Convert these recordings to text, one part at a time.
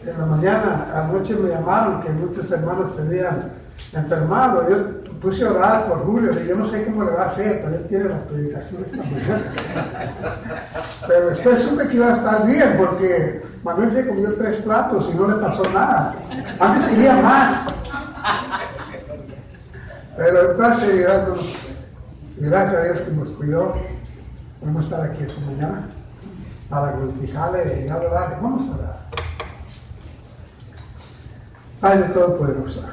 En la mañana, anoche me llamaron que muchos hermanos se habían enfermado. Yo puse a orar por Julio, yo no sé cómo le va a hacer, pero él tiene las predicaciones esta mañana. Pero después supe que iba a estar bien, porque Manuel se comió 3 platos y no le pasó nada. Antes quería más. Pero entonces, gracias a Dios que nos cuidó, podemos estar aquí esta mañana para glorificarle y adorarle. Vamos a orar. Padre Todopoderoso,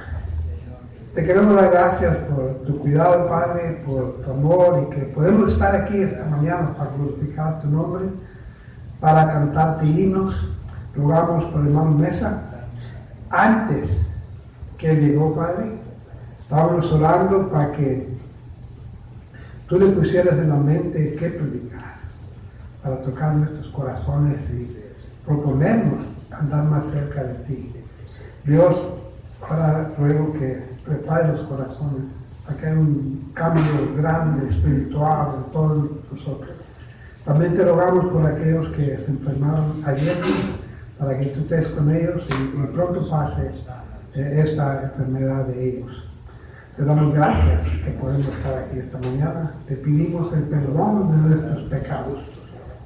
te queremos dar gracias por tu cuidado, Padre, por tu amor, y que podemos estar aquí esta mañana para glorificar tu nombre, para cantarte himnos. Rogamos por el hermano Mesa. Antes que él llegó, Padre, estábamos orando para que tú le pusieras en la mente qué predicar, para tocar nuestros corazones y proponernos andar más cerca de ti. Dios, ahora ruego que prepare los corazones para que haya un cambio grande, espiritual en todos nosotros. También te rogamos por aquellos que se enfermaron ayer, para que tú estés con ellos y pronto pase esta enfermedad de ellos. Te damos gracias que podemos estar aquí esta mañana. Te pedimos el perdón de nuestros pecados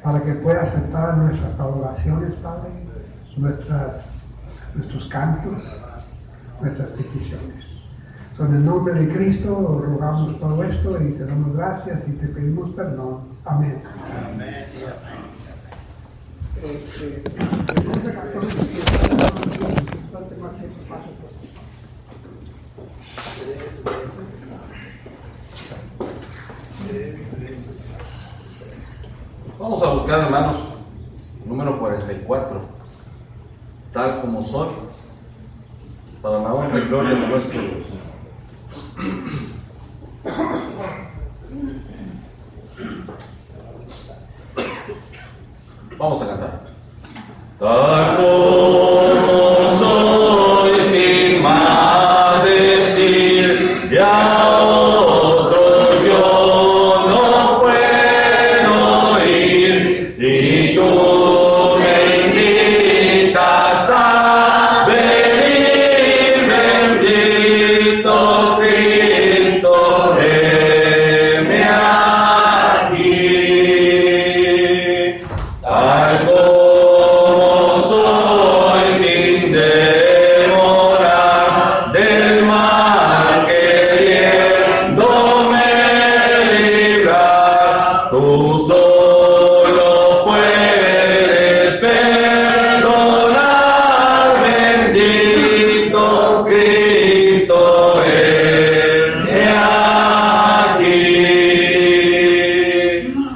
para que puedas aceptar nuestras adoraciones, Padre, nuestros cantos, nuestras peticiones. En el nombre de Cristo rogamos todo esto y te damos gracias y te pedimos perdón. Amén. Amén. Vamos a buscar, hermanos, número 44, tal como soy, para la honra y gloria de nuestro Dios. Vamos a cantar. Tal como soy, sin más decir, y a otro yo no puedo ir, y tú me invitas a venir, bendito Cristo, heme aquí. Tal como soy, sin demorar del mal, queriéndome librar, tú solo puedes perdonar, bendito Cristo, heme aquí.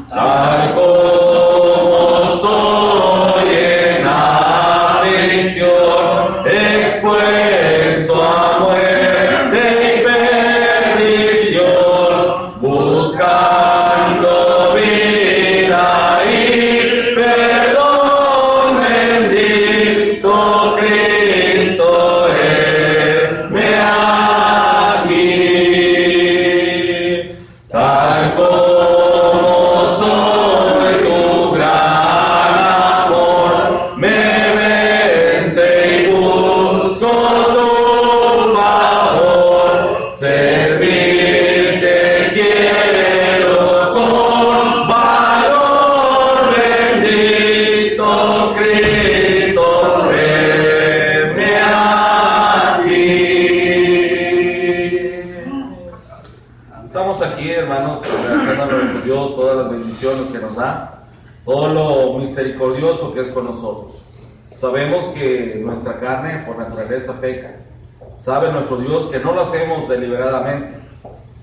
Tal como soy en aflicción, expuesto a muerte y perdición, buscando vida y perdón, bendito Cristo, heme aquí. Tal como soy, tu gran amor me vence y busco tu favor. Servirte quiero con valor, bendito Cristo, heme aquí. Estamos aquí, hermanos, agradeciendo a nuestro Dios todas las bendiciones que nos da, todo lo misericordioso que es con nosotros. Sabemos que nuestra carne por naturaleza peca. Sabe nuestro Dios que no lo hacemos deliberadamente,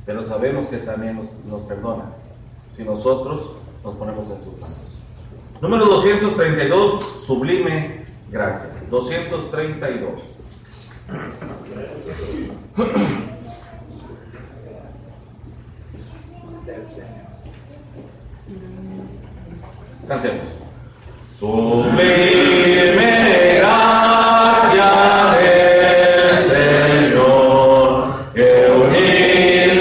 pero sabemos que también nos perdona si nosotros nos ponemos en sus manos. Número 232, sublime gracia. 232. Cantemos. Sublime gracia del Señor, que un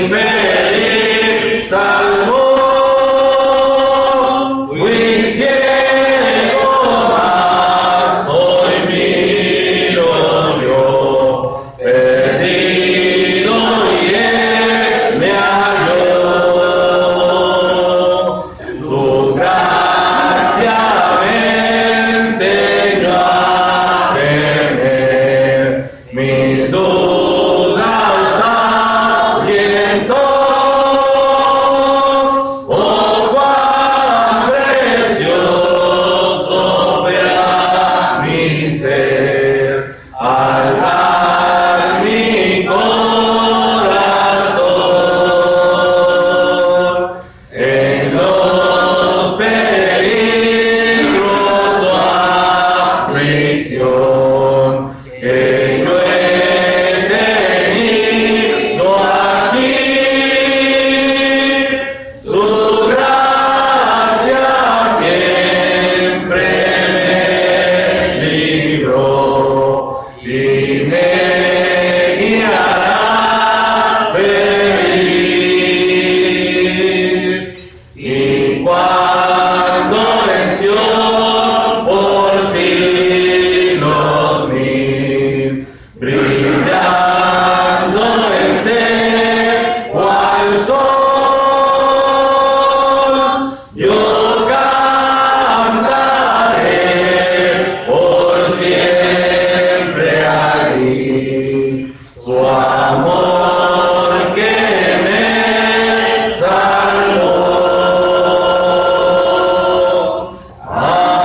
infeliz salvó. Fui ciego, mas hoy mi ser, al dar mi corazón en los peligros o aflicción que yo he tenido aquí. Su gracia siempre me libró y me guiará feliz. Y cuando en Sion por siglos mil brillando esté cual sol, yo cantaré por siempre allí su amor que me salvó. Amén.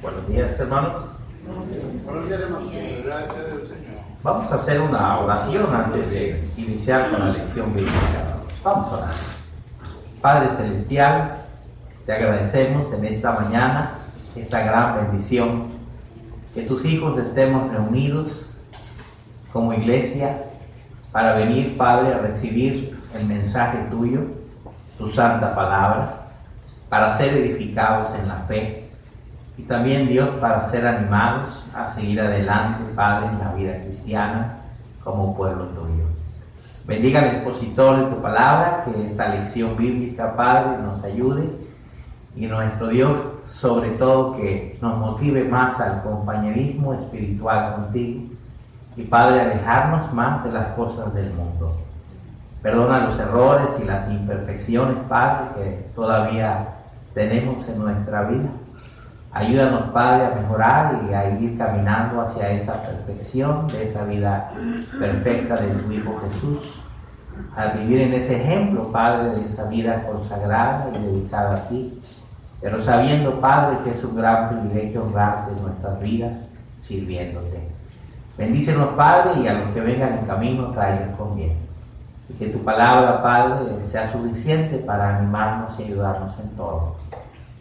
Buenos días, hermanos. Vamos a hacer una oración antes de iniciar con la lección bíblica. Vamos a orar. Padre Celestial, te agradecemos en esta mañana esta gran bendición, que tus hijos estemos reunidos como iglesia para venir, Padre, a recibir el mensaje tuyo, tu santa palabra, para ser edificados en la fe y también, Dios, para ser animados a seguir adelante, Padre, en la vida cristiana como pueblo tuyo. Bendiga al expositor de tu palabra, que esta lección bíblica, Padre, nos ayude, y nuestro Dios, sobre todo, que nos motive más al compañerismo espiritual contigo y, Padre, alejarnos más de las cosas del mundo. Perdona los errores y las imperfecciones, Padre, que todavía tenemos en nuestra vida. Ayúdanos, Padre, a mejorar y a ir caminando hacia esa perfección, de esa vida perfecta de tu Hijo Jesús, a vivir en ese ejemplo, Padre, de esa vida consagrada y dedicada a ti, pero sabiendo, Padre, que es un gran privilegio honrarte en nuestras vidas sirviéndote. Bendícenos, Padre, y a los que vengan en camino, tráelos con bien. Y que tu palabra, Padre, sea suficiente para animarnos y ayudarnos en todo.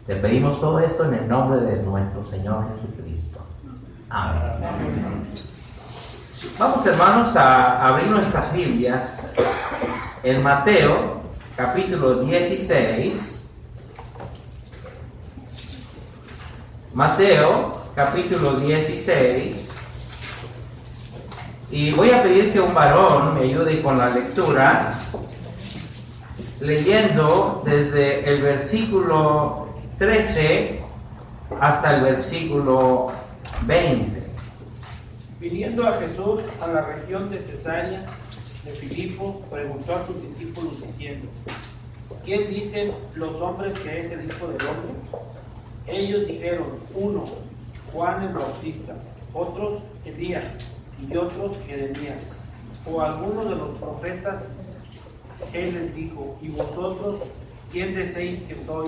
Te pedimos todo esto en el nombre de nuestro Señor Jesucristo. Amén. Vamos, hermanos, a abrir nuestras Biblias en Mateo, capítulo 16. Mateo, capítulo 16. Y voy a pedir que un varón me ayude con la lectura, leyendo desde el versículo 13 hasta el versículo 20. Viniendo a Jesús a la región de Cesarea de Filipo, preguntó a sus discípulos diciendo: ¿quién dicen los hombres que es el Hijo del Hombre? Ellos dijeron: uno, Juan el Bautista, otros Elías, y otros Jeremías, o alguno de los profetas. Él les dijo: ¿y vosotros quién decéis que soy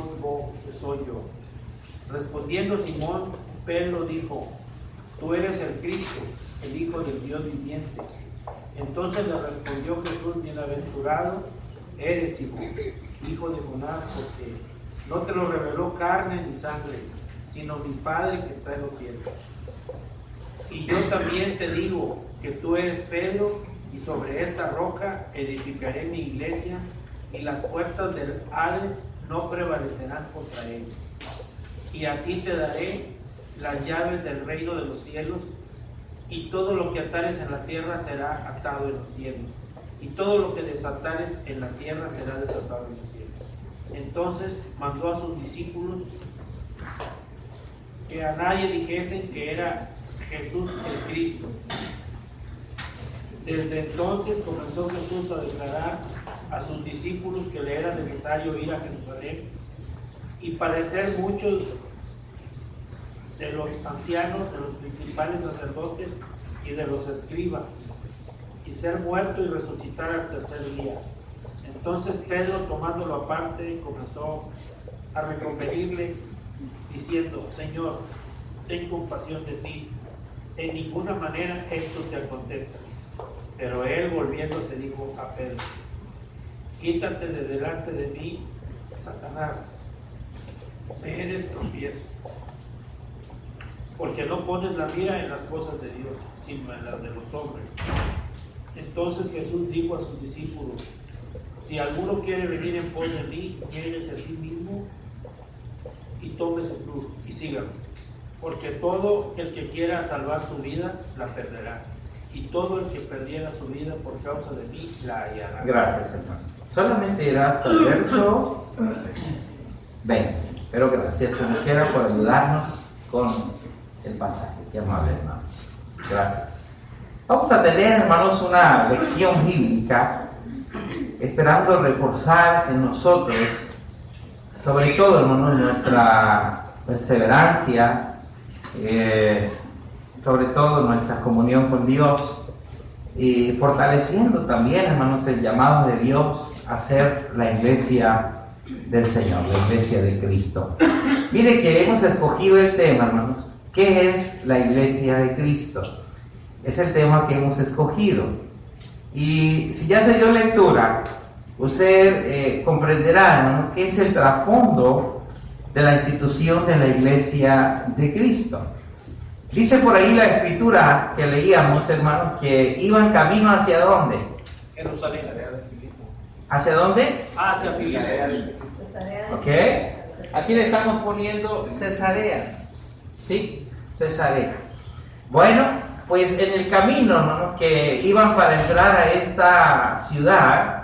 yo? Respondiendo Simón, Pedro dijo: tú eres el Cristo, el Hijo del Dios viviente. Entonces le respondió Jesús: bienaventurado eres, Simón, hijo de Jonás, porque no te lo reveló carne ni sangre, sino mi Padre que está en los cielos. Y yo también te digo que tú eres Pedro, y sobre esta roca edificaré mi iglesia, y las puertas del Hades no prevalecerán contra él. Y a ti te daré las llaves del reino de los cielos, y todo lo que atares en la tierra será atado en los cielos, y todo lo que desatares en la tierra será desatado en los cielos. Entonces mandó a sus discípulos que a nadie dijesen que era Jesús el Cristo. Desde entonces comenzó Jesús a declarar a sus discípulos que le era necesario ir a Jerusalén y padecer muchos de los ancianos, de los principales sacerdotes y de los escribas, y ser muerto y resucitar al tercer día. Entonces Pedro, tomándolo aparte, comenzó a reconvenirle, diciendo: Señor, ten compasión de ti, en ninguna manera esto te acontezca. Pero él, volviéndose, dijo a Pedro: quítate de delante de mí, Satanás, me eres tropiezo, porque no pones la mira en las cosas de Dios, sino en las de los hombres. Entonces Jesús dijo a sus discípulos: si alguno quiere venir en pos de mí, niéguese a sí mismo y tome su cruz y sígame. Porque todo el que quiera salvar su vida, la perderá. Y todo el que perdiera su vida por causa de mí, la hallará. Gracias, hermano. Solamente era hasta el verso 20. Pero gracias, como quiera, por ayudarnos con el pasaje. Qué amable, hermanos. Gracias. Vamos a tener, hermanos, una lección bíblica, esperando reforzar en nosotros, sobre todo, hermanos, nuestra perseverancia, sobre todo nuestra comunión con Dios, y fortaleciendo también, hermanos, el llamado de Dios a ser la iglesia del Señor, la iglesia de Cristo. Mire que hemos escogido el tema, hermanos. ¿Qué es la iglesia de Cristo? Es el tema que hemos escogido. Y si ya se dio lectura, usted comprenderá, ¿no?, qué es el trasfondo de la institución de la iglesia de Cristo. Dice por ahí la escritura que leíamos, hermanos, que iban camino hacia ¿dónde? Jerusalén. ¿Hacia dónde? Hacia Filipo. Ok. Aquí le estamos poniendo Cesarea. ¿Sí? Cesarea. Bueno, pues en el camino, hermanos, que iban para entrar a esta ciudad,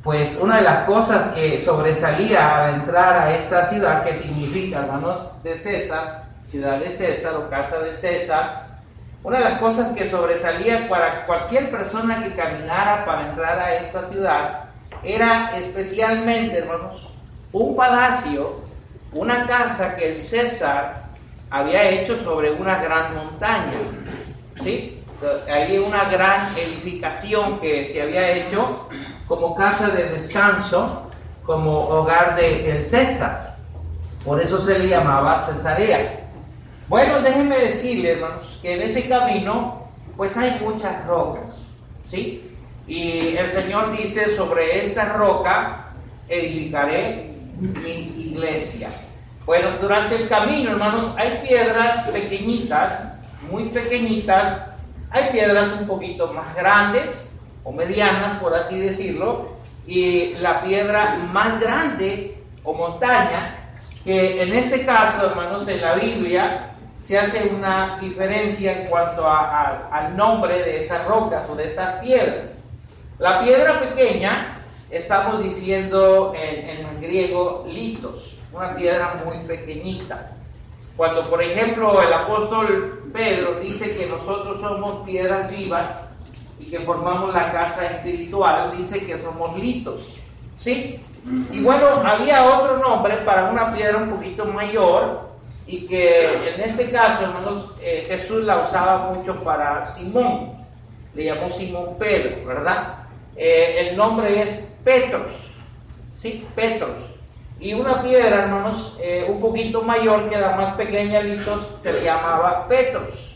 pues una de las cosas que sobresalía al entrar a esta ciudad, que significa, hermanos, de César, ciudad de César o casa de César, una de las cosas que sobresalía para cualquier persona que caminara para entrar a esta ciudad era especialmente, hermanos, un palacio, una casa que el César había hecho sobre una gran montaña, ¿sí? Hay una gran edificación que se había hecho como casa de descanso, como hogar del César. Por eso se le llamaba Cesarea. Bueno, déjenme decirle, hermanos, que en ese camino pues hay muchas rocas, ¿sí? Y el Señor dice: sobre esta roca edificaré mi iglesia. Bueno, durante el camino, hermanos, hay piedras pequeñitas, muy pequeñitas, hay piedras un poquito más grandes o medianas, por así decirlo, y la piedra más grande o montaña, que en este caso, hermanos, en la Biblia se hace una diferencia en cuanto al nombre de esas rocas o de estas piedras. La piedra pequeña, estamos diciendo en griego litos, una piedra muy pequeñita. Cuando, por ejemplo, el apóstol Pedro dice que nosotros somos piedras vivas y que formamos la casa espiritual, dice que somos litos, ¿sí? Y bueno, había otro nombre para una piedra un poquito mayor, y que en este caso, hermanos, Jesús la usaba mucho para Simón, le llamó Simón Pedro, ¿verdad? El nombre es Petros, ¿sí? Petros. Y una piedra, hermanos, un poquito mayor que la más pequeña, litos, se le llamaba Petros,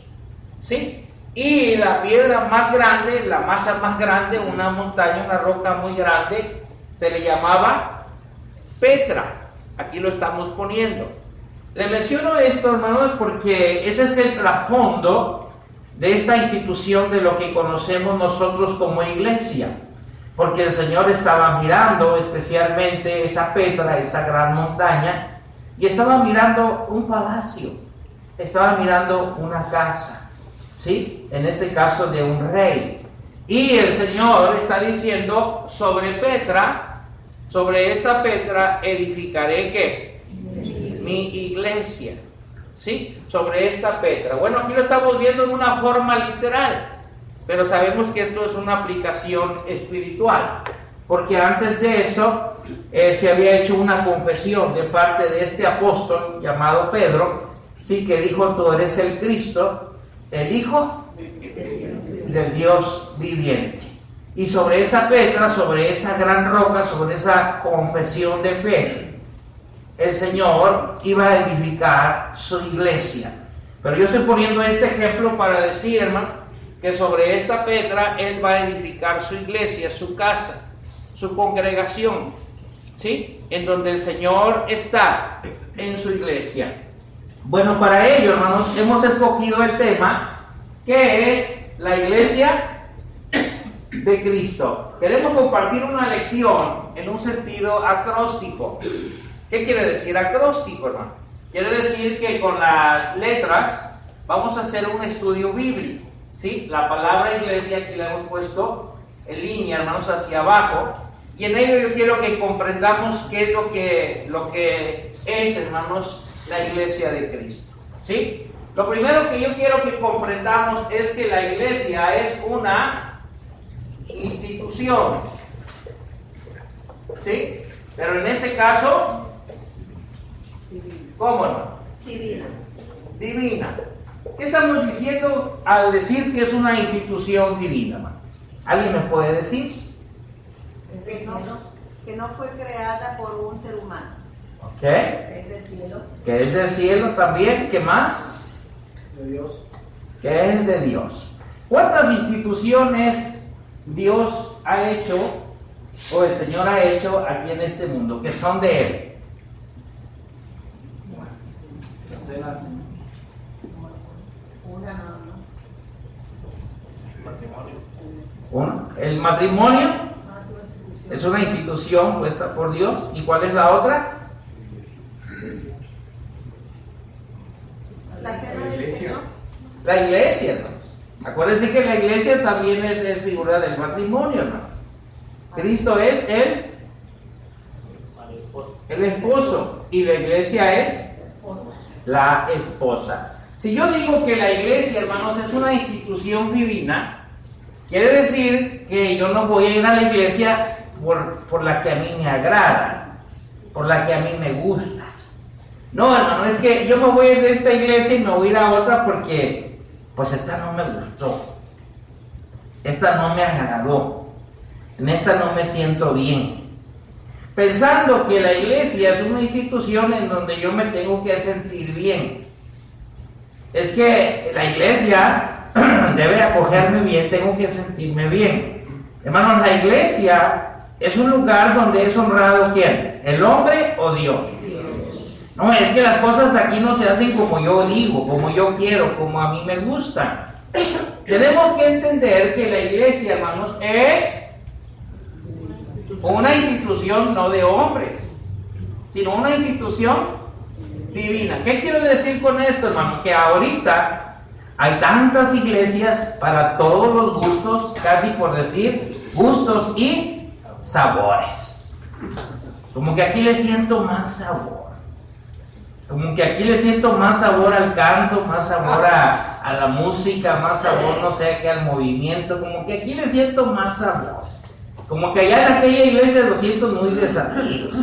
¿sí? Y la piedra más grande, la masa más grande, una montaña, una roca muy grande, se le llamaba Petra. Aquí lo estamos poniendo. Le menciono esto, hermanos, porque ese es el trasfondo de esta institución de lo que conocemos nosotros como iglesia. Porque el Señor estaba mirando especialmente esa Petra, esa gran montaña, y estaba mirando un palacio, estaba mirando una casa, ¿sí? En este caso de un rey. Y el Señor está diciendo: sobre Petra, sobre esta Petra edificaré ¿qué? Mi iglesia, ¿sí? Sobre esta Petra. Bueno, aquí lo estamos viendo en una forma literal, pero sabemos que esto es una aplicación espiritual. porque antes de eso se había hecho una confesión de parte de este apóstol llamado Pedro, sí, que dijo: tú eres el Cristo, el Hijo del Dios viviente. Y sobre esa Petra, sobre esa gran roca, sobre esa confesión de fe, el Señor iba a edificar su iglesia. Pero yo estoy poniendo este ejemplo para decir, hermano, que sobre esta Petra Él va a edificar su iglesia, su casa, su congregación, ¿sí? En donde el Señor está en su iglesia. Bueno, para ello, hermanos, hemos escogido el tema que es la iglesia de Cristo. Queremos compartir una lección en un sentido acróstico. ¿Qué quiere decir acróstico, hermano? Quiere decir que con las letras vamos a hacer un estudio bíblico, ¿sí? La palabra iglesia aquí la hemos puesto en línea, hermanos, hacia abajo, y en ello yo quiero que comprendamos qué es lo que es, hermanos, la iglesia de Cristo, ¿sí? Lo primero que yo quiero que comprendamos es que la iglesia es una institución, ¿sí? Pero en este caso, ¿cómo no? Divina. ¿Qué estamos diciendo al decir que es una institución divina, hermano? ¿Alguien me puede decir? Que no fue creada por un ser humano. Ok. Es del cielo. Que es del cielo también. ¿Qué más? De Dios. Que es de Dios. ¿Cuántas instituciones Dios ha hecho o el Señor ha hecho aquí en este mundo que son de Él? Una nada más. Matrimonios. El matrimonio Ah, es una institución. es una institución puesta por Dios. ¿Y cuál es la otra? La cena del Señor. La iglesia, hermanos. Acuérdense que la iglesia también es figura del matrimonio, hermano. Cristo es el esposo y la iglesia es la esposa. Si yo digo que la iglesia, hermanos, es una institución divina, quiere decir que yo no voy a ir a la iglesia por la que a mí me agrada, por la que a mí me gusta. No, hermano, es que yo me voy a ir de esta iglesia y me voy a ir a otra porque, pues, esta no me gustó, esta no me agradó, en esta no me siento bien. Pensando que la iglesia es una institución en donde yo me tengo que sentir bien. Es que la iglesia debe acogerme bien, tengo que sentirme bien. Hermanos, la iglesia es un lugar donde es honrado ¿quién? ¿El hombre o Dios? No, es que las cosas aquí no se hacen como yo digo, como yo quiero, como a mí me gustan. Tenemos que entender que la iglesia, hermanos, es una institución no de hombres, sino una institución divina. ¿Qué quiero decir con esto, hermano? Que ahorita hay tantas iglesias para todos los gustos, casi por decir gustos y sabores. Como que aquí le siento más sabor. Como que aquí le siento más sabor al canto, más sabor a la música, más sabor, no sé, que al movimiento. Como que aquí le siento más sabor. Como que allá en aquella iglesia lo siento muy desafíos,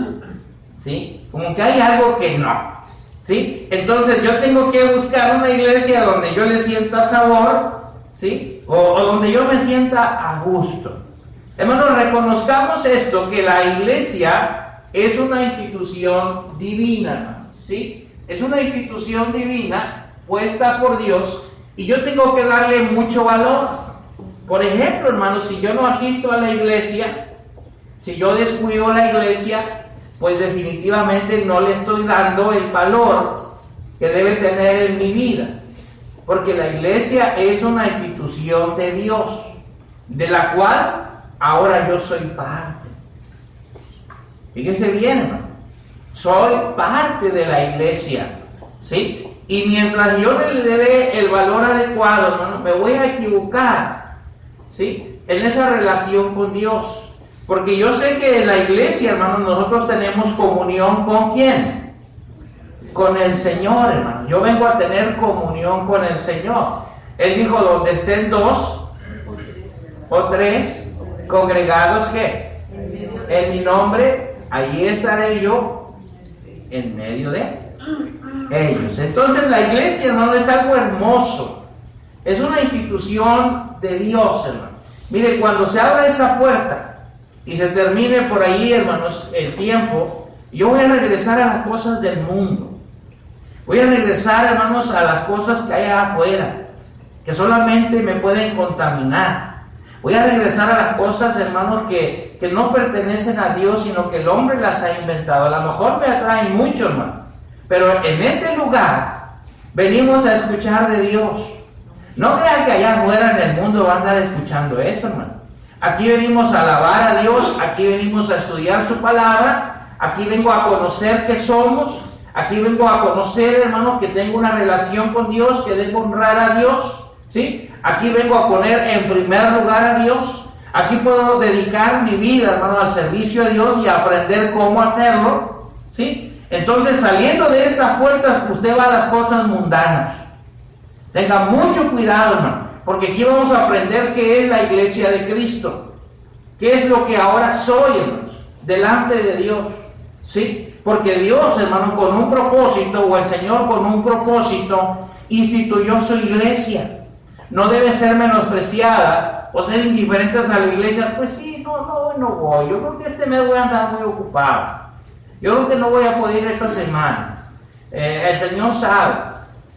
¿sí? Como que hay algo que no, ¿sí? Entonces yo tengo que buscar una iglesia donde yo le sienta sabor, ¿sí? O donde yo me sienta a gusto. Hermanos, reconozcamos esto, que la iglesia es una institución divina, ¿sí? Es una institución divina puesta por Dios y yo tengo que darle mucho valor. Por ejemplo, hermanos, si yo no asisto a la iglesia, si yo descuido la iglesia, pues definitivamente no le estoy dando el valor que debe tener en mi vida. Porque la iglesia es una institución de Dios, de la cual ahora yo soy parte. Fíjese bien, hermano. Soy parte de la iglesia, ¿sí? Y mientras yo no le dé el valor adecuado, hermano, me voy a equivocar, ¿sí? En esa relación con Dios. Porque yo sé que en la iglesia, hermano, nosotros tenemos comunión ¿con quién? Con el Señor, hermano. Yo vengo a tener comunión con el Señor. Él dijo, donde estén dos o tres congregados, ¿qué? en mi nombre, ahí estaré yo en medio de ellos. Entonces la iglesia, hermano, es algo hermoso. Es una institución de Dios, hermano. Mire, cuando se abra esa puerta y se termine por ahí, hermanos, el tiempo, yo voy a regresar a las cosas del mundo. Voy a regresar, hermanos, a las cosas que hay afuera, que solamente me pueden contaminar. Voy a regresar a las cosas, hermanos, que no pertenecen a Dios, sino que el hombre las ha inventado. A lo mejor me atraen mucho, hermano, pero en este lugar venimos a escuchar de Dios. No crean que allá afuera en el mundo van a estar escuchando eso, hermano. Aquí venimos a alabar a Dios, aquí venimos a estudiar su palabra, aquí vengo a conocer qué somos, aquí vengo a conocer, hermano, que tengo una relación con Dios, que debo honrar a Dios, ¿sí? Aquí vengo a poner en primer lugar a Dios, aquí puedo dedicar mi vida, hermano, al servicio a Dios y aprender cómo hacerlo, ¿sí? Entonces, saliendo de estas puertas, usted va a las cosas mundanas. Tenga mucho cuidado, hermano, porque aquí vamos a aprender qué es la iglesia de Cristo, qué es lo que ahora soy, hermano, delante de Dios, ¿sí? Porque Dios, hermano, con un propósito, o el Señor con un propósito, instituyó su iglesia. No debe ser menospreciada o ser indiferentes a la iglesia. Pues sí, no voy. Yo creo que este mes voy a andar muy ocupado. Yo creo que no voy a poder ir esta semana. El Señor sabe.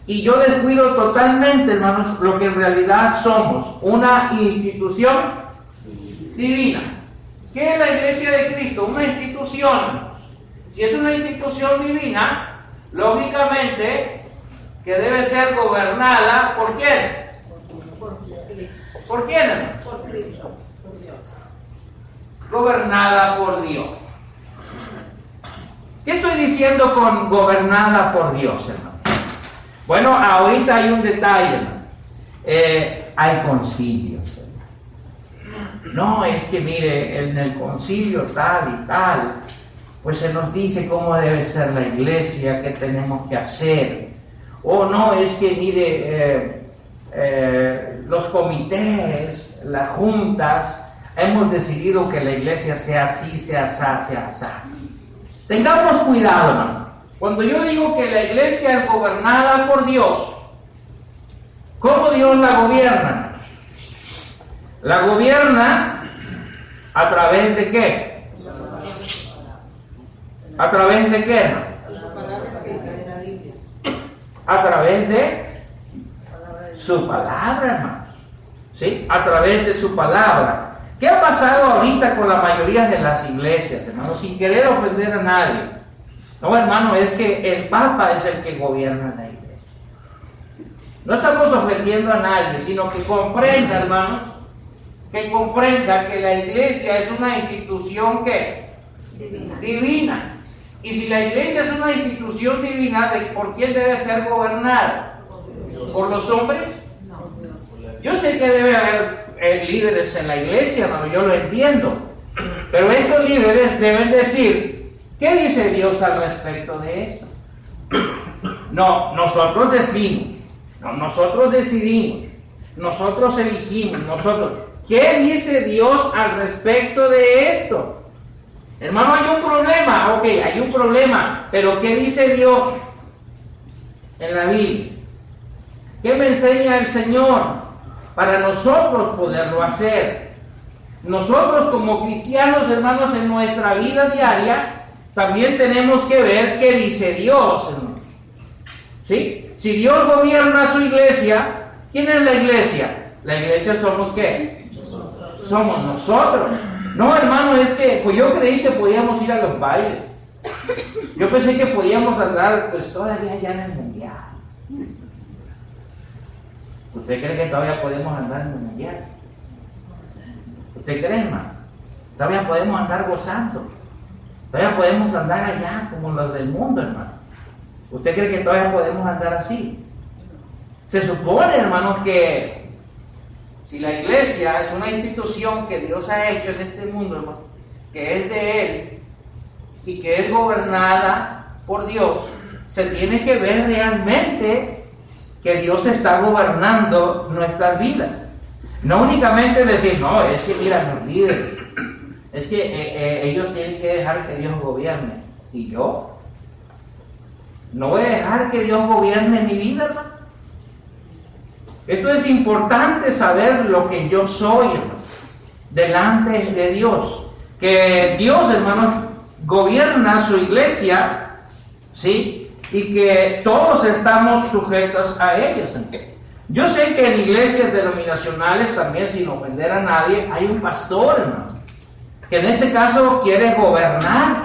Y yo descuido totalmente, hermanos, lo que en realidad somos, una institución divina. ¿Qué es la iglesia de Cristo? Una institución. Si es una institución divina, lógicamente que debe ser gobernada ¿por quién? ¿Por quién, hermano? Por Cristo, por Dios. Gobernada por Dios. ¿Qué estoy diciendo con gobernada por Dios, hermano? Bueno, ahorita hay un detalle, hermano. Hay concilios, hermano. No, es que mire, en el concilio tal y tal, pues se nos dice cómo debe ser la iglesia, qué tenemos que hacer. O no, es que mire, los comités, las juntas, hemos decidido que la iglesia sea así, sea así, sea así. Tengamos cuidado, hermano. Cuando yo digo que la iglesia es gobernada por Dios, ¿cómo Dios la gobierna? La gobierna a través de qué? ¿A través de qué, hermano? A través de su palabra, hermano. ¿Sí? A través de su palabra. ¿Qué ha pasado ahorita con la mayoría de las iglesias, hermano? Sin querer ofender a nadie. No, hermano, es que el Papa es el que gobierna la iglesia. No estamos ofendiendo a nadie, sino que comprenda, hermano, que comprenda que la iglesia es una institución que divina. Y si la iglesia es una institución divina, ¿por quién debe ser gobernada? ¿Por los hombres? Yo sé que debe haber líderes en la iglesia, hermano, yo lo entiendo. Pero estos líderes deben decir, ¿qué dice Dios al respecto de esto? No, nosotros decimos, no, nosotros decidimos, nosotros elegimos, nosotros. ¿Qué dice Dios al respecto de esto? Hermano, hay un problema, ok, hay un problema, pero ¿qué dice Dios en la Biblia? ¿Qué me enseña el Señor para nosotros poderlo hacer? Nosotros como cristianos, hermanos, en nuestra vida diaria, también tenemos que ver qué dice Dios, hermanos. ¿Sí? Si Dios gobierna su iglesia, ¿quién es la iglesia? La iglesia somos ¿qué? Somos nosotros. No, hermano, es que pues yo creí que podíamos ir a los bailes. Yo pensé que podíamos andar pues todavía allá en el mundial. ¿Usted cree que todavía podemos andar en el mundial? ¿Usted cree, hermano? Todavía podemos andar gozando. Todavía podemos andar allá como los del mundo, hermano. ¿Usted cree que todavía podemos andar así? Se supone, hermanos, que si la iglesia es una institución que Dios ha hecho en este mundo, hermano, que es de Él y que es gobernada por Dios, se tiene que ver realmente que Dios está gobernando nuestras vidas. No únicamente decir, no, es que mira, los líderes, Es que ellos tienen que dejar que Dios gobierne. ¿Y yo? No voy a dejar que Dios gobierne mi vida, hermano. Esto es importante saber lo que yo soy, hermano, delante de Dios. Que Dios, hermanos, gobierna su iglesia, ¿sí? Y que todos estamos sujetos a ellos. Yo sé que en iglesias denominacionales también, sin ofender a nadie, hay un pastor, hermano, que en este caso quiere gobernar,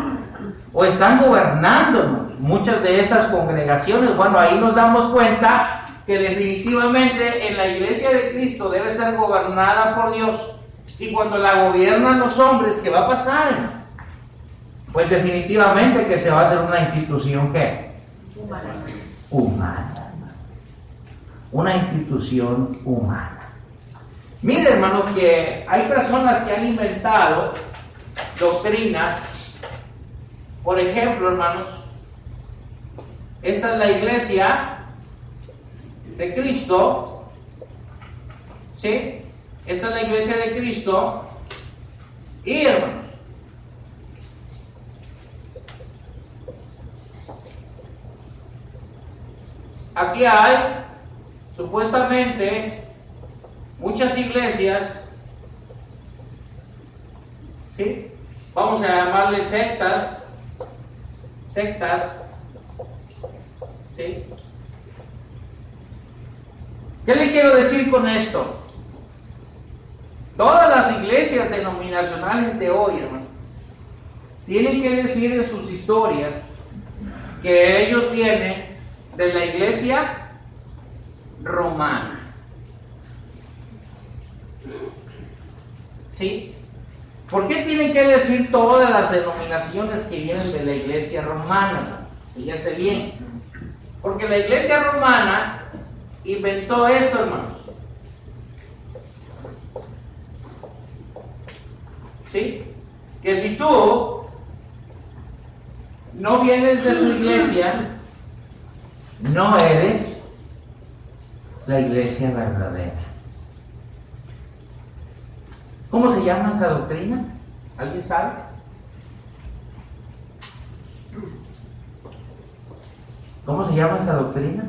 o están gobernando, hermano. Muchas de esas congregaciones, bueno, ahí nos damos cuenta que definitivamente en la iglesia de Cristo debe ser gobernada por Dios. Y cuando la gobiernan los hombres, ¿qué va a pasar, hermano? Pues definitivamente que se va a hacer una institución, ¿qué? Humana. Una institución humana. Mire, hermano, que hay personas que han inventado doctrinas. Por ejemplo, hermanos, esta es la iglesia de Cristo, ¿sí? Esta es la iglesia de Cristo. Y, hermanos, aquí hay supuestamente muchas iglesias, ¿sí? Vamos a llamarles sectas, ¿sí? ¿Qué le quiero decir con esto? Todas las iglesias denominacionales de hoy, hermano, tienen que decir en sus historias que ellos vienen de la iglesia romana. ¿Sí? ¿Por qué tienen que decir todas las denominaciones que vienen de la iglesia romana? Fíjense bien. Porque la iglesia romana inventó esto, hermanos. ¿Sí? Que si tú no vienes de su iglesia, no eres la iglesia verdadera. ¿Cómo se llama esa doctrina? ¿Alguien sabe? ¿Cómo se llama esa doctrina?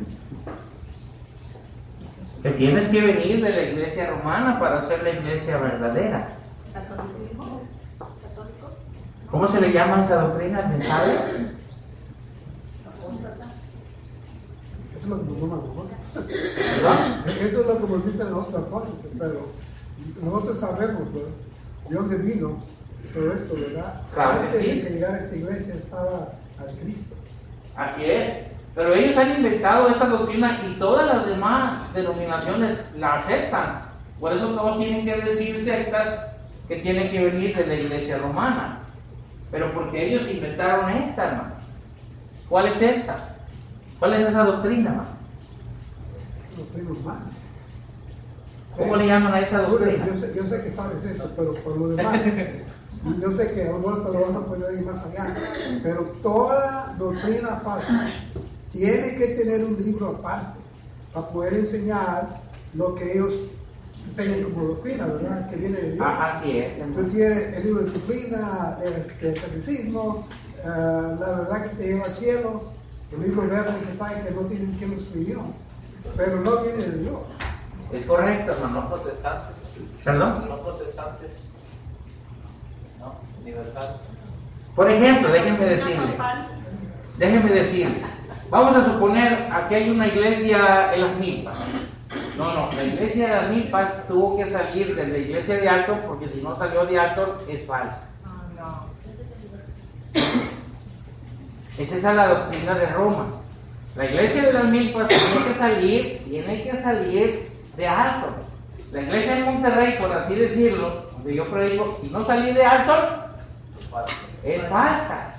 Que tienes que venir de la iglesia romana para ser la iglesia verdadera. ¿Catolicismo? ¿Católicos? ¿Cómo se le llama esa doctrina? ¿Alguien sabe? ¿Apóstata? Eso es lo que nos llama nosotros. ¿Perdón? Eso es lo que nos dicen los apóstoles, pero nosotros sabemos, ¿verdad? De dónde vino todo esto, ¿verdad? Claro que Antes sí. de que llegara a esta iglesia estaba al Cristo. Así es. Pero ellos han inventado esta doctrina y todas las demás denominaciones la aceptan. Por eso todos tienen que decir sectas que tienen que venir de la iglesia romana. Pero porque ellos inventaron esta, hermano. ¿Cuál es esta? ¿Cuál es esa doctrina, hermano? Doctrina humana. ¿Cómo le llaman a esa doctrina? Yo sé que sabes eso, pero por lo demás, yo sé que a lo mejor te lo vas a poner ahí más allá, pero toda doctrina falsa tiene que tener un libro aparte para poder enseñar lo que ellos tengan como doctrina, ¿verdad? Que viene de Dios. Así es. Entonces tiene el libro de disciplina, el catecismo, la verdad que te lleva al cielo, el libro verde que está ahí, que no tiene quien lo escribió, pero no viene de Dios. Es correcto, hermano. Son protestantes. ¿Perdón? Son protestantes. ¿No? Universal. Por ejemplo, déjenme decirle, vamos a suponer aquí hay una iglesia en Las Milpas. No, la iglesia de Las Milpas tuvo que salir de la iglesia de Alton porque si no salió de Alton es falsa. Esa es la doctrina de Roma. La iglesia de Las Milpas tiene que salir de Alton. La iglesia de Monterrey, por así decirlo, donde yo predico, si no salí de Alton, es falsa.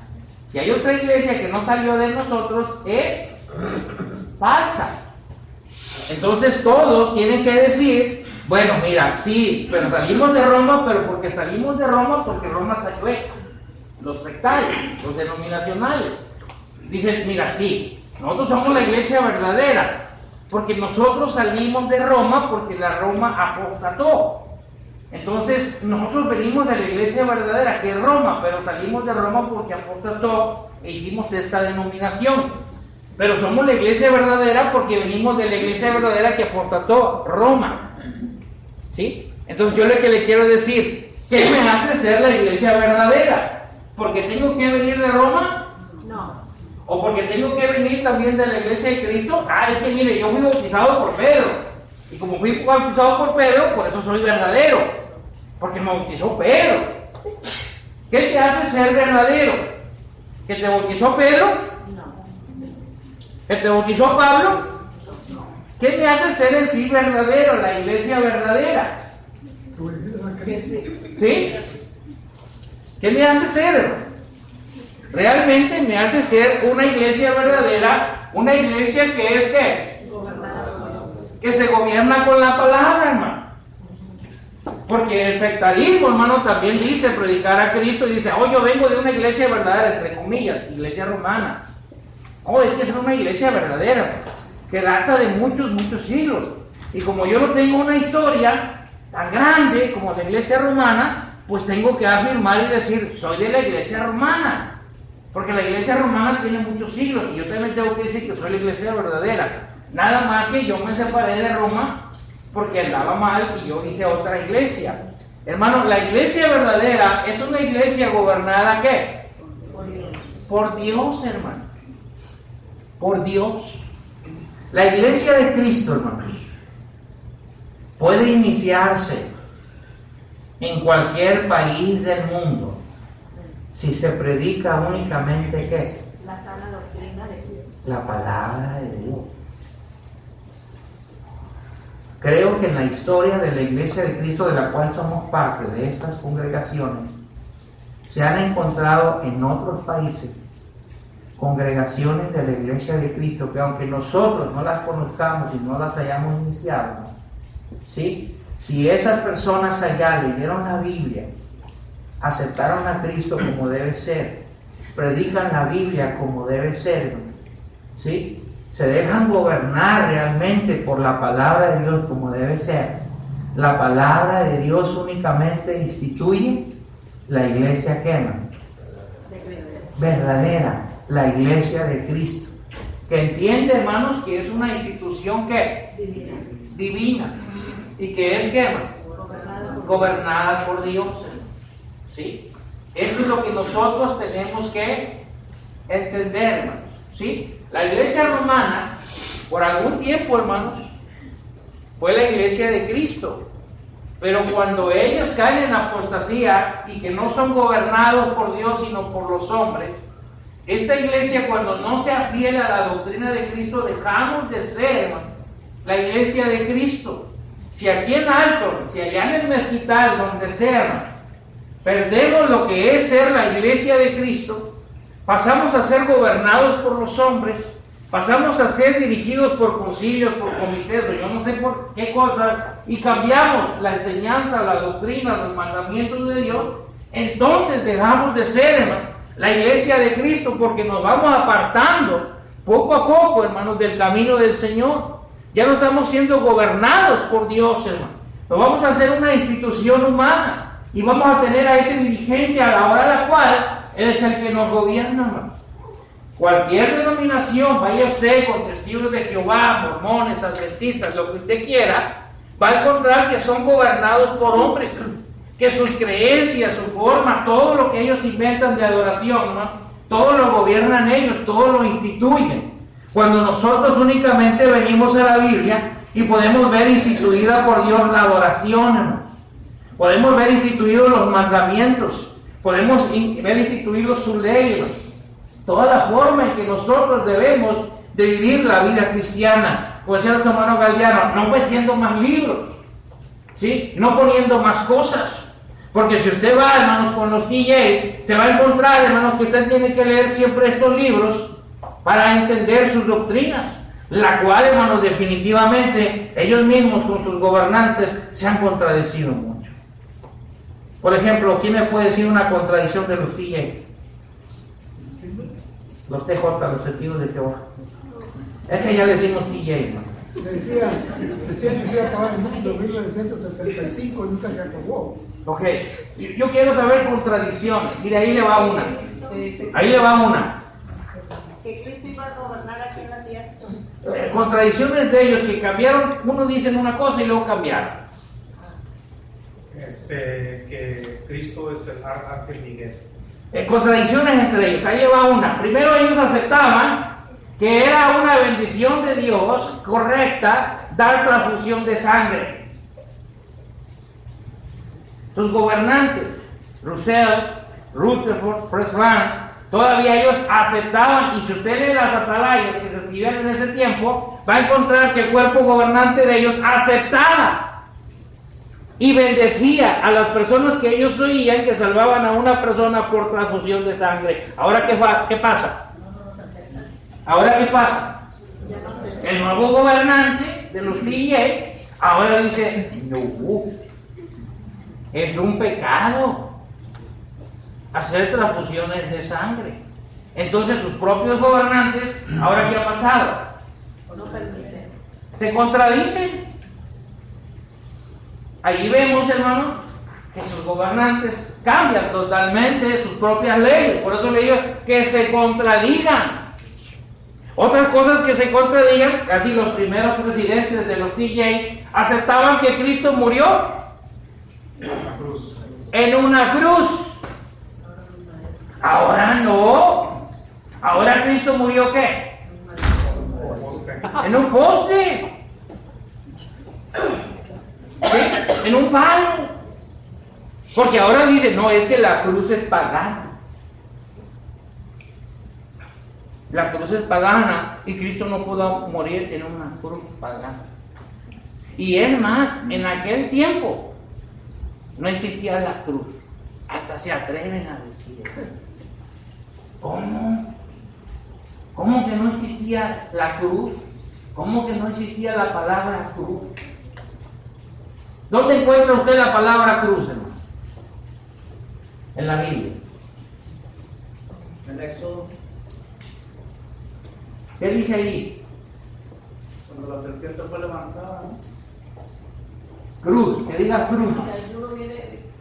Si hay otra iglesia que no salió de nosotros, es falsa. Entonces todos tienen que decir, bueno, mira, sí, pero salimos de Roma, pero porque salimos de Roma, porque Roma está chueca. Los sectarios, los denominacionales, dicen, mira, sí, nosotros somos la iglesia verdadera, porque nosotros salimos de Roma porque la Roma apostató. Entonces, nosotros venimos de la iglesia verdadera, que es Roma, pero salimos de Roma porque apostató e hicimos esta denominación. Pero somos la iglesia verdadera porque venimos de la iglesia verdadera que apostató Roma. ¿Sí? Entonces, yo lo que le quiero decir, ¿qué me hace ser la iglesia verdadera? ¿Porque tengo que venir de Roma? No. ¿O porque tengo que venir también de la iglesia de Cristo? Es que mire, yo fui bautizado por Pedro. Y como fui bautizado por Pedro, por eso soy verdadero. Porque me bautizó Pedro. ¿Qué te hace ser verdadero? ¿Que te bautizó Pedro? No. ¿Que te bautizó Pablo? ¿Qué me hace ser en sí verdadero? La iglesia verdadera. ¿Sí? ¿Qué me hace ser? Realmente me hace ser una iglesia verdadera, una iglesia que es que se gobierna con la palabra, hermano. Porque el sectarismo, hermano, también dice predicar a Cristo y dice, yo vengo de una iglesia verdadera, entre comillas, iglesia romana. Es que es una iglesia verdadera, que data de muchos siglos. Y como yo no tengo una historia tan grande como la iglesia romana, pues tengo que afirmar y decir, soy de la iglesia romana. Porque la iglesia romana tiene muchos siglos y yo también tengo que decir que soy la iglesia verdadera. Nada más que yo me separé de Roma porque andaba mal y yo hice otra iglesia. Hermano, la iglesia verdadera es una iglesia gobernada ¿qué? Por Dios, hermano. Por Dios. La iglesia de Cristo, hermanos, puede iniciarse en cualquier país del mundo si se predica únicamente ¿qué? La sana doctrina de Cristo. La palabra de Dios. Creo que en la historia de la iglesia de Cristo, de la cual somos parte de estas congregaciones, se han encontrado en otros países congregaciones de la iglesia de Cristo que aunque nosotros no las conozcamos y no las hayamos iniciado, ¿sí? Si esas personas allá leyeron la Biblia, aceptaron a Cristo como debe ser, predican la Biblia como debe ser, ¿sí? Se dejan gobernar realmente por la palabra de Dios como debe ser. La palabra de Dios únicamente instituye la iglesia que verdadera, la iglesia de Cristo, que entiende, hermanos, que es una institución que divina y que es que gobernada por Dios, ¿sí? Eso es lo que nosotros tenemos que entender, hermanos, ¿sí? La iglesia romana, por algún tiempo, hermanos, fue la iglesia de Cristo, pero cuando ellas caen en apostasía y que no son gobernados por Dios sino por los hombres, esta iglesia, cuando no se afiela a la doctrina de Cristo, dejamos de ser, hermanos, la iglesia de Cristo. Si aquí en Alton, si allá en el Mezquital, donde sea, perdemos lo que es ser la iglesia de Cristo, pasamos a ser gobernados por los hombres, pasamos a ser dirigidos por concilios, por comités, o yo no sé por qué cosas, y cambiamos la enseñanza, la doctrina, los mandamientos de Dios, entonces dejamos de ser, hermano, la iglesia de Cristo, porque nos vamos apartando poco a poco, hermanos, del camino del Señor. Ya no estamos siendo gobernados por Dios, hermano. Nos vamos a hacer una institución humana y vamos a tener a ese dirigente a la hora a la cual Él es el que nos gobierna, hermano. Cualquier denominación, vaya usted con testigos de Jehová, mormones, adventistas, lo que usted quiera, va a encontrar que son gobernados por hombres, que sus creencias, sus formas, todo lo que ellos inventan de adoración, ¿no? Todo lo gobiernan ellos, todo lo instituyen. Cuando nosotros únicamente venimos a la Biblia y podemos ver instituida por Dios la adoración, ¿no? Podemos ver instituidos los mandamientos, podemos ver instituidos sus leyes, toda la forma en que nosotros debemos de vivir la vida cristiana. Como decía nuestro hermano Galdiano, no metiendo más libros, ¿sí? No poniendo más cosas. Porque si usted va, hermanos, con los TJ, se va a encontrar, hermanos, que usted tiene que leer siempre estos libros para entender sus doctrinas, la cual, hermanos, definitivamente ellos mismos con sus gobernantes se han contradecido mucho. Por ejemplo, ¿quién me puede decir una contradicción de los TJ? Los TJ, los testigos de Jehová. Es que ya decimos TJ, hermano. Decían que se iba a acabar el mundo en 1975 y nunca se acabó. Ok, yo quiero saber contradicciones. Mire, ahí le va una. Ahí le va una. Que Cristo iba a gobernar aquí en la tierra. Contradicciones de ellos que cambiaron. Unos dicen una cosa y luego cambiaron. Que Cristo es el Arcángel Miguel. Contradicciones entre ellos. Ahí le va una. Primero ellos aceptaban que era una bendición de Dios correcta dar transfusión de sangre. Sus gobernantes, Russell, Rutherford, Fred Lance, todavía ellos aceptaban, y si usted lee las atalayas que se escribieron en ese tiempo, va a encontrar que el cuerpo gobernante de ellos aceptaba y bendecía a las personas que ellos oían que salvaban a una persona por transfusión de sangre. Ahora, ¿qué pasa? Ahora, ¿qué pasa? El nuevo gobernante de los TJ ahora dice, no, es un pecado hacer transfusiones de sangre. Entonces sus propios gobernantes, ¿ahora qué ha pasado? No permiten. Se contradicen. Allí vemos, hermano, que sus gobernantes cambian totalmente sus propias leyes. Por eso le digo que se contradigan. Otras cosas que se contradigan, casi los primeros presidentes de los TJ aceptaban que Cristo murió en una cruz. Ahora no. Ahora Cristo murió ¿qué? En un poste. ¿Sí? En un palo. Porque ahora dice, no, es que la cruz es pagana. La cruz es pagana y Cristo no pudo morir en una cruz pagana. Y es más, en aquel tiempo no existía la cruz. Hasta se atreven a decir, ¿cómo? ¿Cómo que no existía la cruz? ¿Cómo que no existía la palabra cruz? ¿Dónde encuentra usted la palabra cruz, hermano? En la Biblia. En Éxodo, ¿Qué dice ahí? cuando la serpiente fue levantada, ¿no? Cruz, que diga cruz.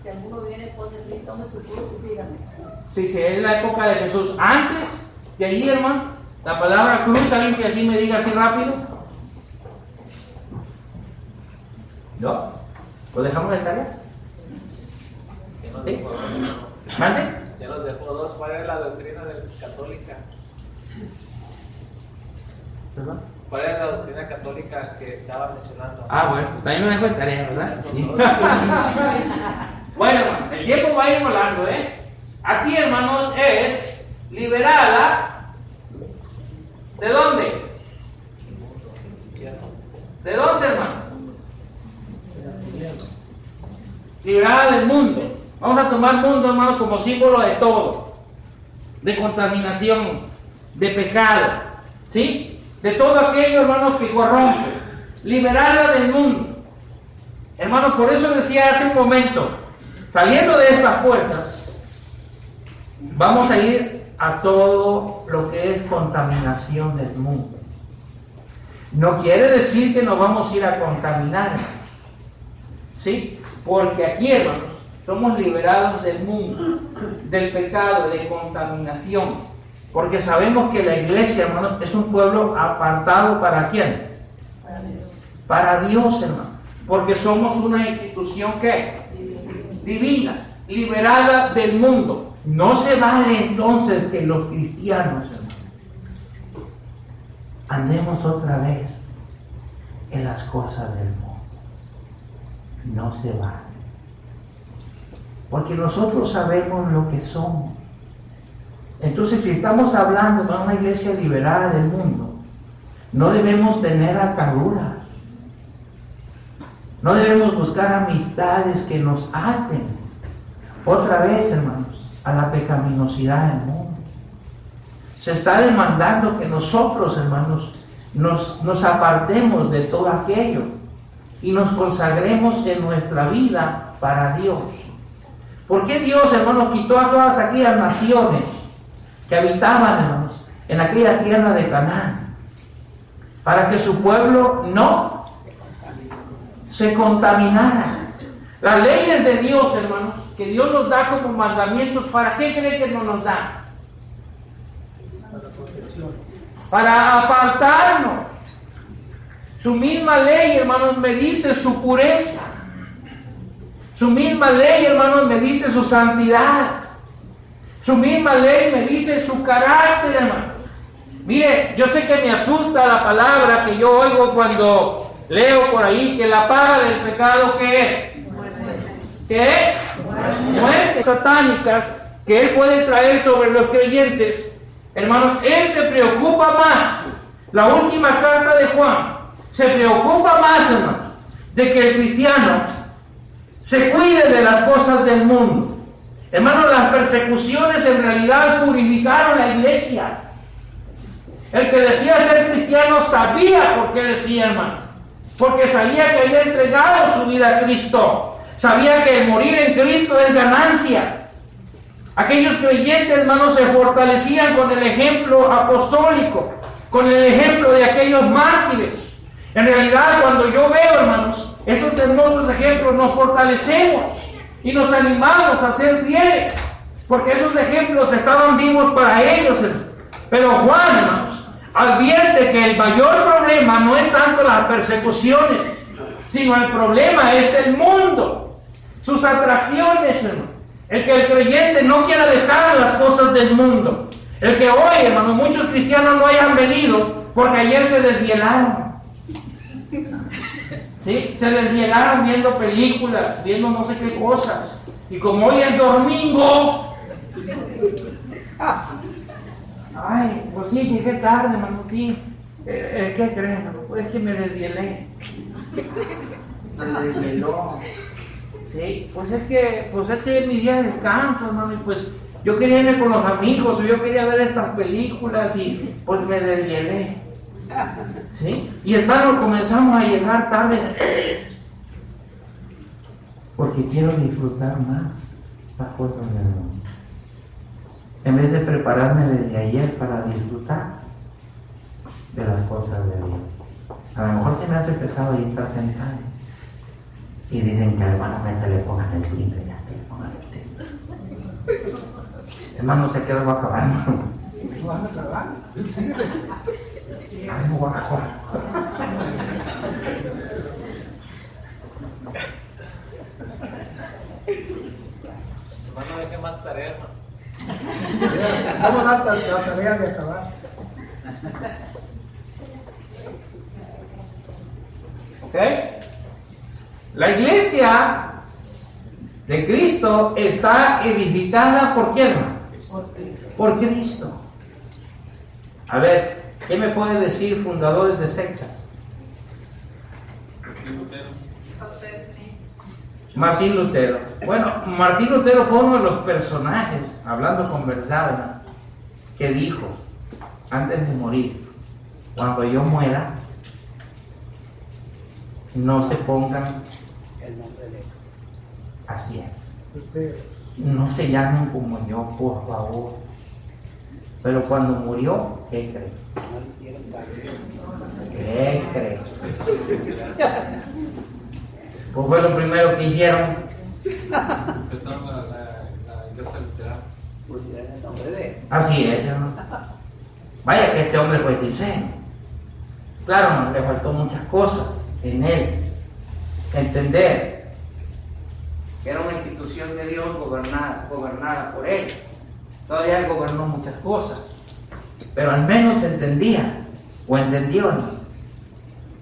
Si alguno viene pos de mí, tome su cruz y sígame. Sí, sí, es la época de Jesús. Antes de allí, hermano, la palabra cruz, alguien que así me diga así rápido. ¿No? ¿Lo dejamos de tarea? ¿Sí? ¿Mande? Ya nos dejó dos. ¿Cuál era la doctrina católica? ¿Perdón? ¿Cuál era la doctrina católica que estaba mencionando? Ah, bueno, también lo dejo de tarea, ¿verdad? Sí. Bueno, hermano, el tiempo va a ir volando, ¿eh? Aquí, hermanos, es liberada. ¿De dónde? ¿De dónde, hermano? Liberada del mundo. Vamos a tomar mundo, hermano, como símbolo de todo. De contaminación, de pecado, ¿sí? De todo aquello, hermano, que corrompe. Liberada del mundo. Hermano, por eso decía hace un momento, saliendo de estas puertas, vamos a ir a todo lo que es contaminación del mundo. No quiere decir que nos vamos a ir a contaminar, ¿sí? Porque aquí, hermanos, somos liberados del mundo, del pecado, de contaminación. Porque sabemos que la iglesia, hermanos, es un pueblo apartado ¿para quién? Para Dios, hermano. Porque somos una institución ¿qué? Divina, liberada del mundo. No se vale entonces que los cristianos, hermano, andemos otra vez en las cosas del mundo. No se vale. Porque nosotros sabemos lo que somos. Entonces, si estamos hablando de una iglesia liberada del mundo, no debemos tener ataduras. No debemos buscar amistades que nos aten otra vez, hermanos, a la pecaminosidad del mundo. Se está demandando que nosotros, hermanos, nos apartemos de todo aquello y nos consagremos en nuestra vida para Dios. ¿Por qué Dios, hermanos, quitó a todas aquellas naciones que habitaban, hermanos, en aquella tierra de Canaán? para que su pueblo no se contaminara. Las leyes de Dios, hermanos, que Dios nos da como mandamientos, ¿para qué cree que nos da? Para apartarnos. Su misma ley, hermanos, me dice su pureza. Su misma ley, hermanos, me dice su santidad. Su misma ley me dice su carácter, hermano. Mire, yo sé que me asusta la palabra que yo oigo cuando leo por ahí que la paga del pecado, ¿qué es? ¿Qué es? Muerte. Satánicas que él puede traer sobre los creyentes. Hermanos, él se preocupa más. La última carta de Juan se preocupa más, hermanos, de que el cristiano se cuide de las cosas del mundo. Hermanos, las persecuciones en realidad purificaron la iglesia. El que decía ser cristiano sabía por qué decía, hermano. Porque sabía que había entregado su vida a Cristo. Sabía que el morir en Cristo es ganancia. Aquellos creyentes, hermanos, se fortalecían con el ejemplo apostólico, con el ejemplo de aquellos mártires. En realidad, cuando yo veo, hermanos, esos hermosos ejemplos, nos fortalecemos y nos animamos a ser fieles, porque esos ejemplos estaban vivos para ellos. Pero Juan, hermanos, advierte que el mayor problema no es tanto las persecuciones, sino el problema es el mundo, sus atracciones, hermano. El que el creyente no quiera dejar las cosas del mundo. El que hoy, hermano, muchos cristianos no hayan venido porque ayer se desvielaron. ¿Sí? Se desvielaron viendo películas, viendo no sé qué cosas. Y como hoy es domingo, ay, pues sí, llegué tarde, hermano, sí. ¿Qué crees, hermano? Pues es que me desvielé. Me desvieló. Sí, pues es que es mi día de descanso, hermano, y pues yo quería irme con los amigos, o yo quería ver estas películas, y pues me desvielé. ¿Sí? Y hermano, comenzamos a llegar tarde porque quiero disfrutar más las cosas del mundo, en vez de prepararme desde ayer para disfrutar de las cosas de Dios. A lo mejor se me hace pesado y estar sentado y dicen que al hermano se le pongan el timbre, ya que le pongan el timbre. Hermano, se quedó acabando. ¿No vas a acabar? Ay, no voy a acabar. Hermano, deje más tarea, hermano. Vamos a dar la tarea de acabar. ¿Ok? La iglesia de Cristo está edificada ¿por quién? Por Cristo. A ver, ¿qué me puede decir fundadores de sectas? Martín Lutero. Bueno, Martín Lutero fue uno de los personajes, hablando con verdad, ¿no?, que dijo antes de morir: cuando yo muera, no se pongan El nombre de él. así es. No se llamen como yo, por favor. Pero cuando murió, ¿qué creen? ¿Qué creen? Pues fue lo primero que hicieron. Empezaron la iglesia literal. Pusieron el nombre de él. Así es, ¿no? Vaya que este hombre fue sincero. Claro, no, le faltó muchas cosas en él. Entender que era una institución de Dios gobernada por él. Todavía él gobernó muchas cosas, pero al menos entendía, o entendió,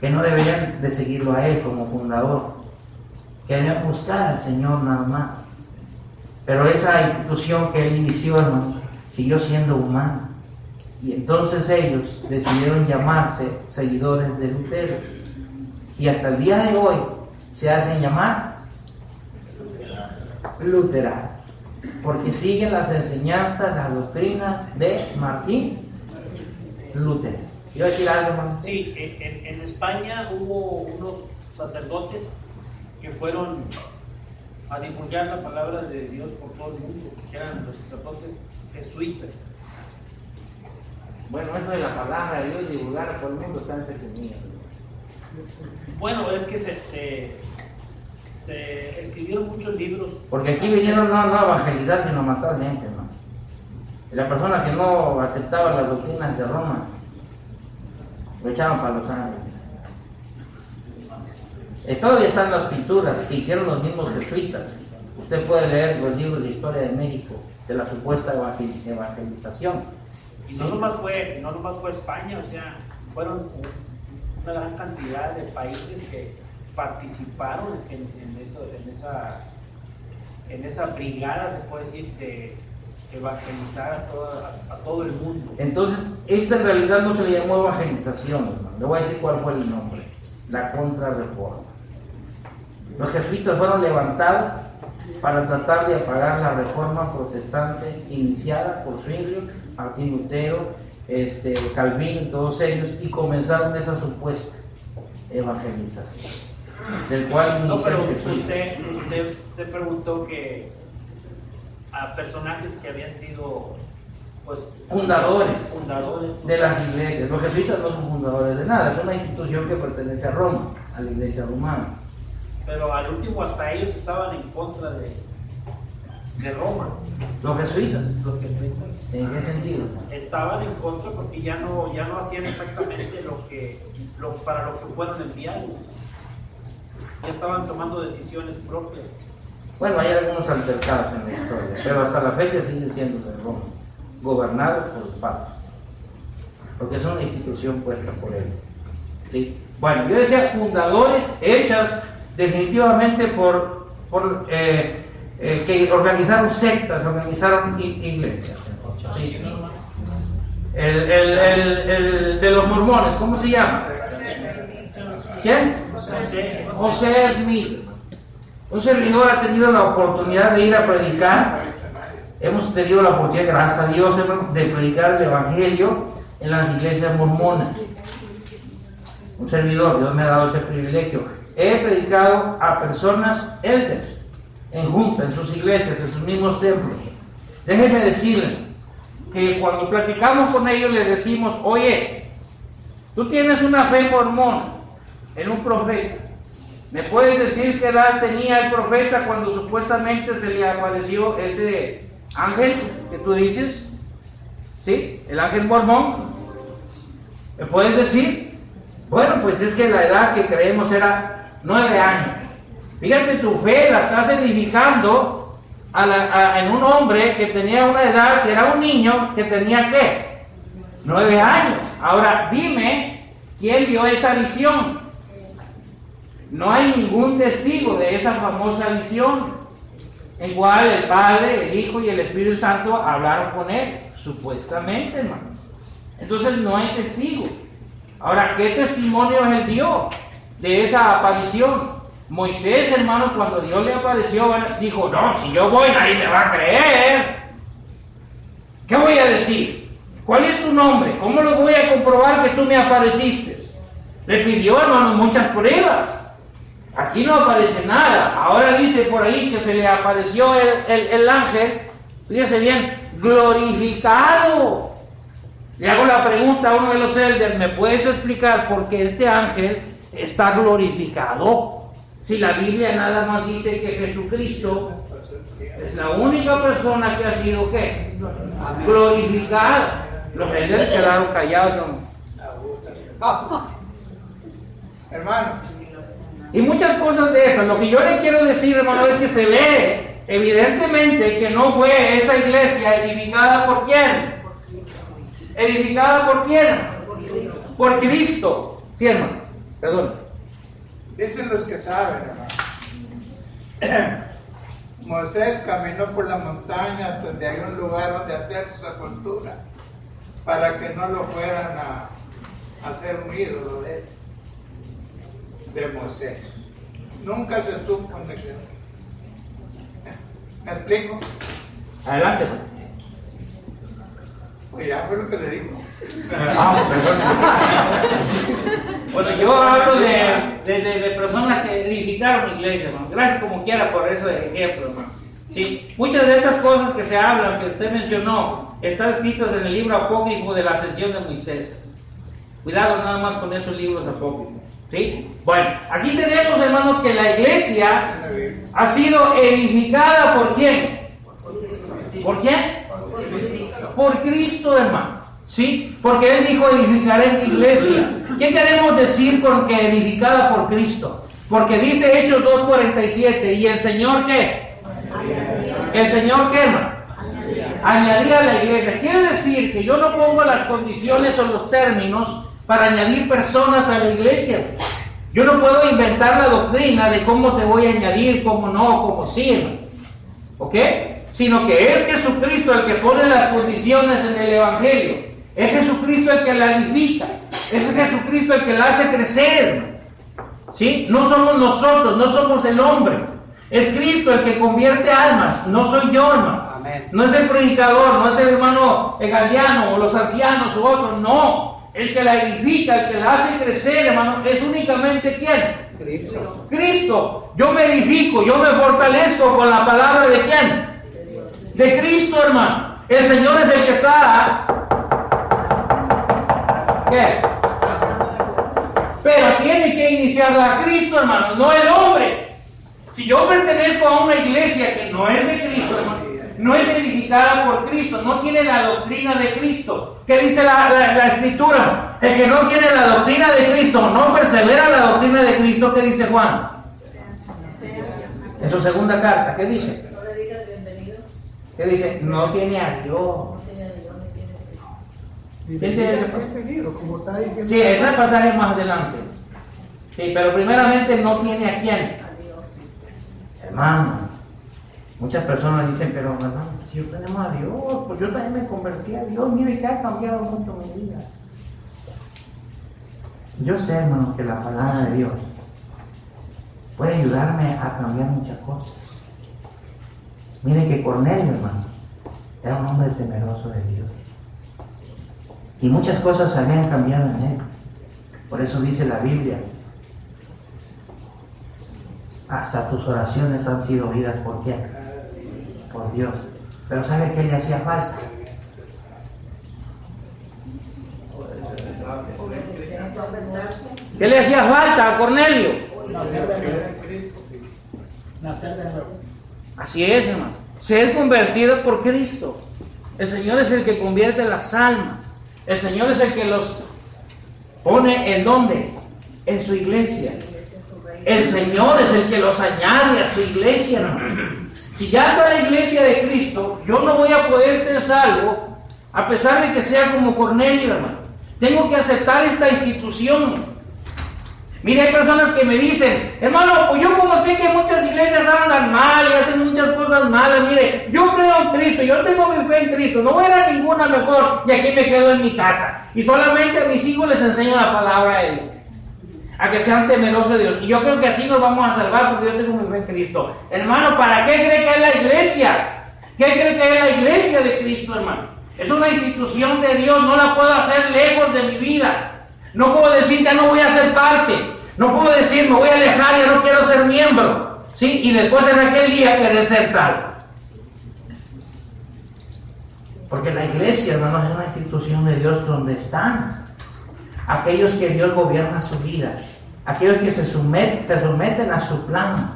que no deberían de seguirlo a él como fundador, que debían buscar al Señor nada más. Pero esa institución que él inició, hermano, siguió siendo humana, y entonces ellos decidieron llamarse seguidores de Lutero, y hasta el día de hoy se hacen llamar luteranos, porque siguen las enseñanzas, las doctrinas de Martín Lutero. ¿Iba a decir algo, hermano? Sí, en España hubo unos sacerdotes que fueron a divulgar la palabra de Dios por todo el mundo, que eran los sacerdotes jesuitas. Bueno, eso de la palabra de Dios divulgar por el mundo está entretenido. Bueno, es que se escribieron muchos libros. Porque aquí vinieron no a evangelizar, sino a matar gente, ¿no? Y la persona que no aceptaba las doctrinas de Roma, lo echaban para los ángeles. Todavía están las pinturas que hicieron los mismos jesuitas. Usted puede leer los libros de historia de México, de la supuesta evangelización. Y no nomás fue España, o sea, fueron una gran cantidad de países que participaron en esa brigada, se puede decir, de evangelizar a todo el mundo. Entonces, esta en realidad no se le llamó evangelización, hermano. Le voy a decir cuál fue el nombre: la Contrarreforma. Los jesuitas fueron levantados para tratar de apagar la reforma protestante iniciada por Zwinglio, Martín Lutero, Calvino y todos ellos, y comenzaron esa supuesta evangelización, del cual no, pero Jesús. usted preguntó que a personajes que habían sido pues fundadores pues, de las iglesias. Los jesuitas no son fundadores de nada, es una institución que pertenece a Roma, a la iglesia romana. Pero al último hasta ellos estaban en contra de Roma. Los jesuitas. Los jesuitas. ¿En qué sentido? Estaban en contra porque ya no hacían exactamente para lo que fueron enviados. Ya estaban tomando decisiones propias. Bueno, hay algunos altercados en la historia, pero hasta la fecha sigue siendo de Roma, gobernado por el Papa, porque es una institución puesta por él. ¿Sí? Bueno, yo decía fundadores hechas definitivamente por que organizaron sectas, organizaron iglesias. ¿Sí? El de los mormones, ¿cómo se llama? ¿Quién? José Smith. Un servidor ha tenido la oportunidad de ir a predicar. Hemos tenido la oportunidad, gracias a Dios, de predicar el evangelio en las iglesias mormonas. Un servidor, Dios me ha dado ese privilegio. He predicado a personas elders en junta, en sus iglesias, en sus mismos templos. Déjenme decirle que cuando platicamos con ellos les decimos: oye, tú tienes una fe mormona en un profeta. ¿Me puedes decir qué edad tenía el profeta cuando supuestamente se le apareció ese ángel que tú dices? ¿Sí? El ángel mormón. ¿Me puedes decir? Bueno, pues es que la edad que creemos era 9 años. Fíjate, tu fe la estás edificando en un hombre que tenía una edad, que era un niño, que tenía ¿qué? 9 años. Ahora, dime, ¿quién vio esa visión? No hay ningún testigo de esa famosa visión en cual el Padre, el Hijo y el Espíritu Santo hablaron con él, supuestamente, hermano. Entonces no hay testigo. Ahora, ¿qué testimonio él dio de esa aparición? Moisés, hermano, cuando Dios le apareció, dijo: no, si yo voy nadie me va a creer. ¿Qué voy a decir? ¿Cuál es tu nombre? ¿Cómo lo voy a comprobar que tú me apareciste? Le pidió, hermano, muchas pruebas. Aquí no aparece nada. Ahora dice por ahí que se le apareció el ángel, fíjese bien, glorificado. Le hago la pregunta a uno de los elders: ¿me puedes explicar por qué este ángel está glorificado? Si la Biblia nada más dice que Jesucristo es la única persona que ha sido ¿qué? Glorificada. Los elders quedaron callados. Hermano. Y muchas cosas de esas. Lo que yo le quiero decir, hermano, es que se ve evidentemente que no fue esa iglesia edificada por quién. ¿Edificada por quién? Por Cristo. Sí, hermano. Perdón. Dicen los que saben, hermano. Moisés caminó por la montaña hasta donde hay un lugar donde hacer su sepultura, para que no lo fueran a hacer un ídolo de Moisés. Nunca se supo dónde quedó. ¿Me explico? Adelante. Pues ya fue lo que le digo. Perdón. Bueno, yo hablo de personas que edificaron iglesias, hermano. Gracias como quiera por eso de ejemplo, hermano. Sí, muchas de estas cosas que se hablan, que usted mencionó, están escritas en el libro apócrifo de la ascensión de Moisés. Cuidado nada más con esos libros apócrifos. ¿Sí? Bueno, aquí tenemos, hermanos, que la iglesia ha sido edificada ¿por quién? ¿Por quién? Por Cristo, hermano. ¿Sí? Porque Él dijo, edificaré mi iglesia. ¿Qué queremos decir con que edificada por Cristo? Porque dice Hechos 2:47, ¿y el Señor qué? ¿El Señor qué, hermano? Añadía a la iglesia. Quiere decir que yo no pongo las condiciones o los términos para añadir personas a la iglesia. Yo no puedo inventar la doctrina de cómo te voy a añadir, cómo no, cómo sí, hermano. ¿Ok? Sino que es Jesucristo el que pone las condiciones en el Evangelio. Es Jesucristo el que la edifica. Es Jesucristo el que la hace crecer. ¿Sí? No somos nosotros, no somos el hombre. Es Cristo el que convierte almas, no soy yo, hermano. Amén. No es el predicador, no es el hermano Galdiano o los ancianos u otros, no. El que la edifica, el que la hace crecer, hermano, es únicamente ¿quién? Cristo. Yo me edifico, yo me fortalezco con la palabra de ¿quién? De Cristo, hermano. El Señor es el que está. ¿Qué? Pero tiene que iniciarla a Cristo, hermano, no el hombre. Si yo pertenezco a una iglesia que no es de Cristo, hermano, no es edificada por Cristo, no tiene la doctrina de Cristo. ¿Qué dice la Escritura? El que no tiene la doctrina de Cristo, no persevera en la doctrina de Cristo. ¿Qué dice Juan? En su segunda carta, ¿qué dice? No le digas bienvenido. ¿Qué dice? No tiene a Dios. No tiene a Dios, no tiene a Cristo. Y ¿Quién tiene ese bienvenido, como está ahí. Sí, ese pasaje más adelante. Sí, pero primeramente no tiene a quién. A Dios. Hermano, muchas personas dicen, pero hermano, si yo tenemos a Dios, pues yo también me convertí a Dios, mire que ha cambiado mucho mi vida. Yo sé, hermano, que la palabra de Dios puede ayudarme a cambiar muchas cosas. Mire que Cornelio, hermano, era un hombre temeroso de Dios. Y muchas cosas habían cambiado en él. Por eso dice la Biblia, hasta tus oraciones han sido oídas por quién? Por Dios. Pero ¿sabe qué le hacía falta? ¿Qué le hacía falta a Cornelio? Así es, hermano. Ser convertido por Cristo. El Señor es el que convierte las almas. El Señor es el que los pone ¿en dónde? En su iglesia. El Señor es el que los añade a su iglesia, hermano. Si ya está la iglesia de Cristo, yo no voy a poder ser salvo, a pesar de que sea como Cornelio, hermano. Tengo que aceptar esta institución. Mire, hay personas que me dicen, hermano, pues yo como sé que muchas iglesias andan mal y hacen muchas cosas malas, mire, yo creo en Cristo, yo tengo mi fe en Cristo, no voy a ir a ninguna mejor y aquí me quedo en mi casa. Y solamente a mis hijos les enseño la palabra de Dios, a que sean temerosos de Dios. Y yo creo que así nos vamos a salvar porque yo tengo mi fe en Cristo. Hermano, ¿para qué cree que es la iglesia? ¿Qué cree que es la iglesia de Cristo, hermano? Es una institución de Dios, no la puedo hacer lejos de mi vida. No puedo decir, ya no voy a ser parte. No puedo decir, me voy a alejar, ya no quiero ser miembro. ¿Sí? Y después en aquel día querer ser salvo. Porque la iglesia, hermano, es una institución de Dios donde están aquellos que Dios gobierna su vida. Aquellos que se someten a su plan,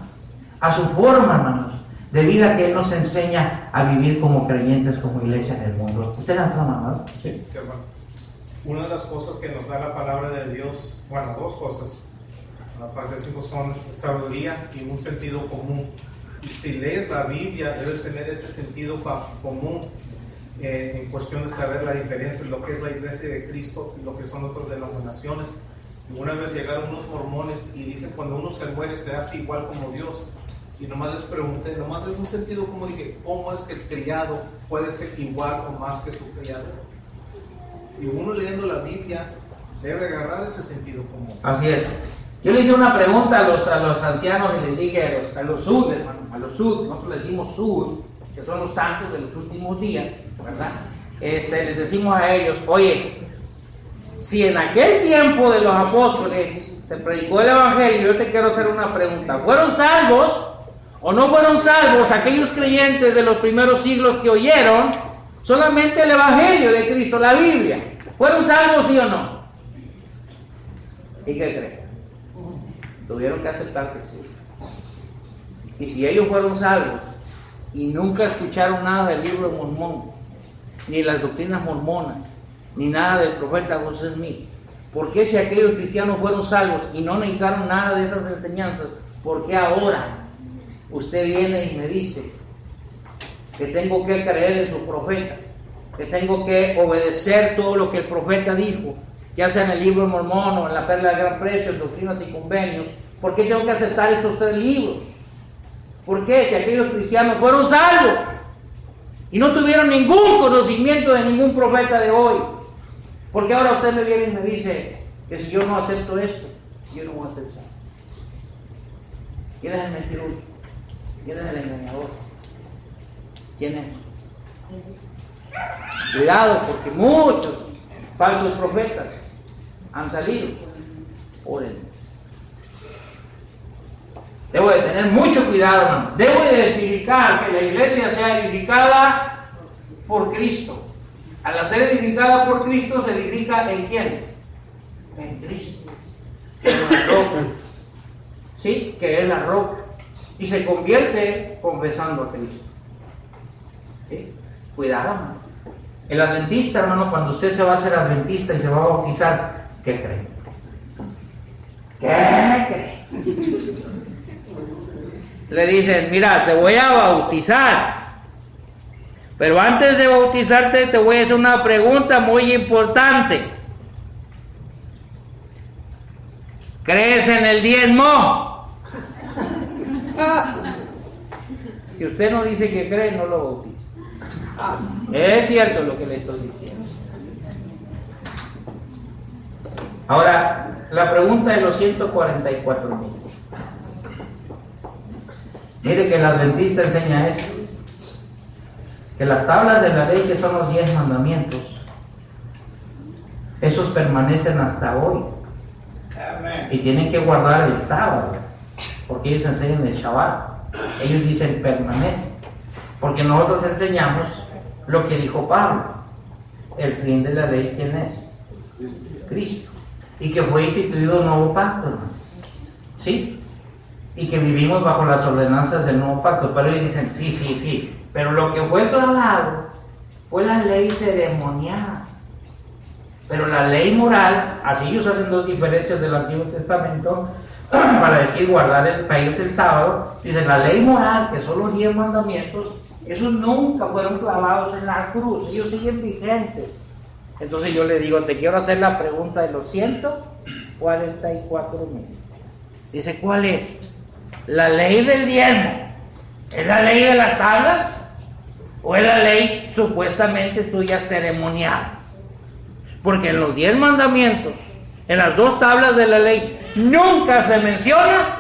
a su forma, hermanos, de vida que Él nos enseña a vivir como creyentes, como iglesia en el mundo. ¿Usted la está, hermano? Sí, hermano. Una de las cosas que nos da la palabra de Dios, bueno, dos cosas, aparte de cinco, son sabiduría y un sentido común. Y si lees la Biblia, debes tener ese sentido común en cuestión de saber la diferencia en lo que es la iglesia de Cristo y lo que son otras denominaciones. Y una vez llegaron unos mormones y dicen, cuando uno se muere se hace igual como Dios. Y nomás les pregunté, nomás en un sentido como dije, ¿cómo es que el criado puede ser igual o más que su criado? Y uno leyendo la Biblia debe agarrar ese sentido común. Así es. Yo le hice una pregunta a los ancianos y les dije a los sud, hermano, a los sud, nosotros le decimos sud, que son los santos de los últimos días, ¿verdad? Les decimos a ellos, oye, si en aquel tiempo de los apóstoles se predicó el evangelio, yo te quiero hacer una pregunta. ¿Fueron salvos o no fueron salvos aquellos creyentes de los primeros siglos que oyeron Solamente el Evangelio de Cristo, la Biblia. ¿Fueron salvos, sí o no? ¿Y qué crees? Tuvieron que aceptar que sí. Y si ellos fueron salvos y nunca escucharon nada del libro de Mormón, ni las doctrinas mormonas, ni nada del profeta José Smith, ¿por qué si aquellos cristianos fueron salvos y no necesitaron nada de esas enseñanzas, por qué ahora usted viene y me dice que tengo que creer en su profeta, que tengo que obedecer todo lo que el profeta dijo, ya sea en el libro de Mormón o en la Perla del Gran Precio, en Doctrinas y Convenios? ¿Por qué tengo que aceptar estos 3 libros? ¿Por qué si aquellos cristianos fueron salvos y no tuvieron ningún conocimiento de ningún profeta de hoy? Porque ahora usted me viene y me dice que si yo no acepto esto, yo no voy a aceptar. ¿Quién es el mentiroso? ¿Quién es el engañador? ¿Quién es? Cuidado, porque muchos falsos profetas han salido. Oren. Debo de tener mucho cuidado, hermano. Debo de identificar que la iglesia sea edificada por Cristo. Al ser edificada por Cristo, se edifica ¿en quién? En Cristo. Que es la roca. Sí, que es la roca. Y se convierte confesando a Cristo. ¿Sí? Cuidado, hermano. El adventista, hermano, cuando usted se va a hacer adventista y se va a bautizar, ¿qué cree? ¿Qué cree? Le dicen, mira, te voy a bautizar, pero antes de bautizarte te voy a hacer una pregunta muy importante. ¿Crees en el diezmo? Si usted no dice que cree, no lo bautiza. Es cierto lo que le estoy diciendo. Ahora, la pregunta de los 144,000. Mire que el adventista enseña esto, que las tablas de la ley, que son los 10 mandamientos, esos permanecen hasta hoy. Amén. Y tienen que guardar el sábado, porque ellos enseñan el Shabbat. Ellos dicen permanece, porque nosotros enseñamos lo que dijo Pablo: el fin de la ley, ¿quién es? Cristo. Y que fue instituido un nuevo pacto, hermano. ¿Sí? Y que vivimos bajo las ordenanzas del nuevo pacto. Pero ellos dicen, sí, pero lo que fue clavado fue la ley ceremonial. Pero la ley moral, así ellos hacen 2 diferencias del Antiguo Testamento para decir guardar para irse el sábado. Dicen, la ley moral, que son los 10 mandamientos, esos nunca fueron clavados en la cruz, ellos siguen vigentes. Entonces yo le digo, te quiero hacer la pregunta de los 144,000. Dice, ¿cuál es? ¿La ley del diezmo es la ley de las tablas? ¿O es la ley supuestamente tuya ceremonial? Porque en los 10 mandamientos, en las 2 tablas de la ley, nunca se menciona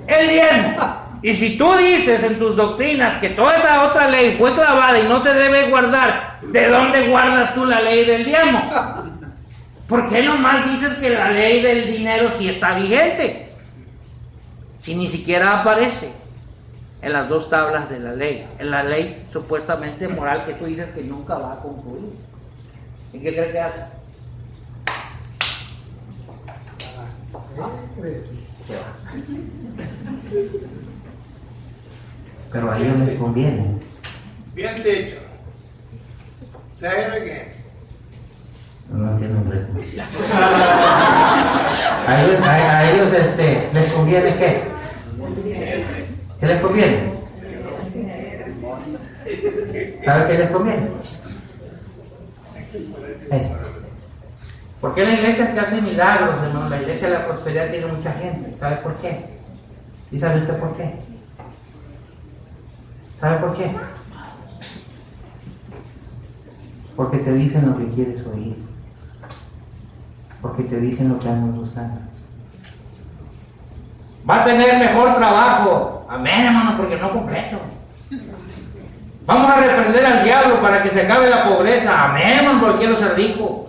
el diezmo. Y si tú dices en tus doctrinas que toda esa otra ley fue clavada y no se debe guardar, ¿de dónde guardas tú la ley del diezmo? ¿Por qué nomás dices que la ley del dinero sí está vigente? Si ni siquiera aparece en las 2 tablas de la ley, en la ley supuestamente moral que tú dices que nunca va a concluir. ¿Y qué crees que hace? Se va. Pero a ellos les conviene. Bien dicho. Say it again. No entiendo inglés. A ellos les conviene ¿qué? ¿Qué les conviene? ¿Sabe qué les conviene? Eso. ¿Por qué la iglesia que hace milagros, hermano? La iglesia de la prosperidad tiene mucha gente. ¿Sabe por qué? ¿Y sabe usted por qué? ¿Sabe por qué? Porque te dicen lo que quieres oír. Porque te dicen lo que andas buscando. Va a tener mejor trabajo. Amén, hermano, porque no completo. Vamos a reprender al diablo para que se acabe la pobreza. Amén, hermano, porque quiero ser rico.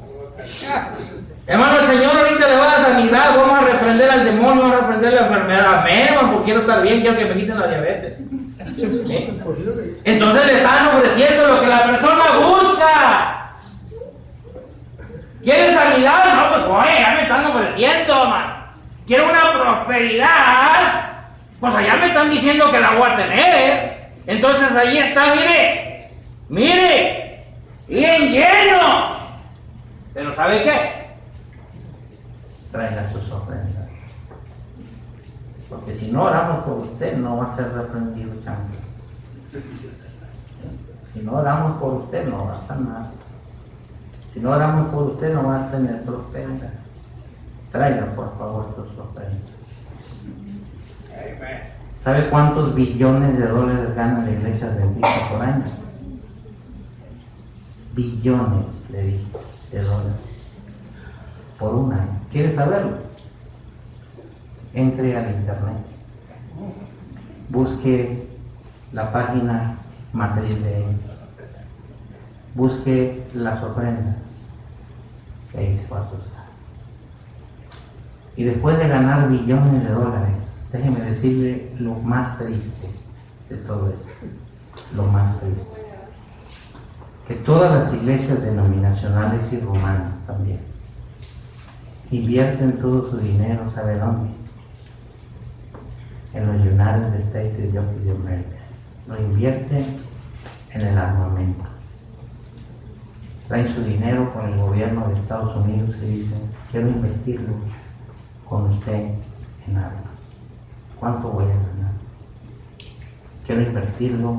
Hermano, el Señor ahorita le va a dar sanidad. Vamos a reprender al demonio, vamos a reprender la enfermedad. Amén, hermano, porque quiero estar bien, quiero que me quiten la diabetes. Entonces le están ofreciendo lo que la persona quiero una prosperidad, pues allá me están diciendo que la voy a tener. Entonces ahí está, mire, bien lleno. Pero ¿sabe qué? Traiga sus ofrendas. Porque si no oramos por usted, no va a ser reprendido, chango. Si no oramos por usted, no va a pasar nada. Si no oramos por usted, no va a tener prosperidad. Traiga, por favor, sus ofrendas. ¿Sabe cuántos billones de dólares gana la iglesia adventista por año? Billones, le dije, de dólares. Por un año. ¿Quiere saberlo? Entre al internet. Busque la página matriz de ellos. Busque las ofrendas que ahí se va a asustar. Y después de ganar billones de dólares, déjeme decirle lo más triste de todo esto. Lo más triste. Que todas las iglesias denominacionales y romanas también invierten todo su dinero, ¿sabe dónde? En los United States of America. Lo invierten en el armamento. Traen su dinero con el gobierno de Estados Unidos y dicen, quiero invertirlo con usted en armas. ¿Cuánto voy a ganar? Quiero invertirlo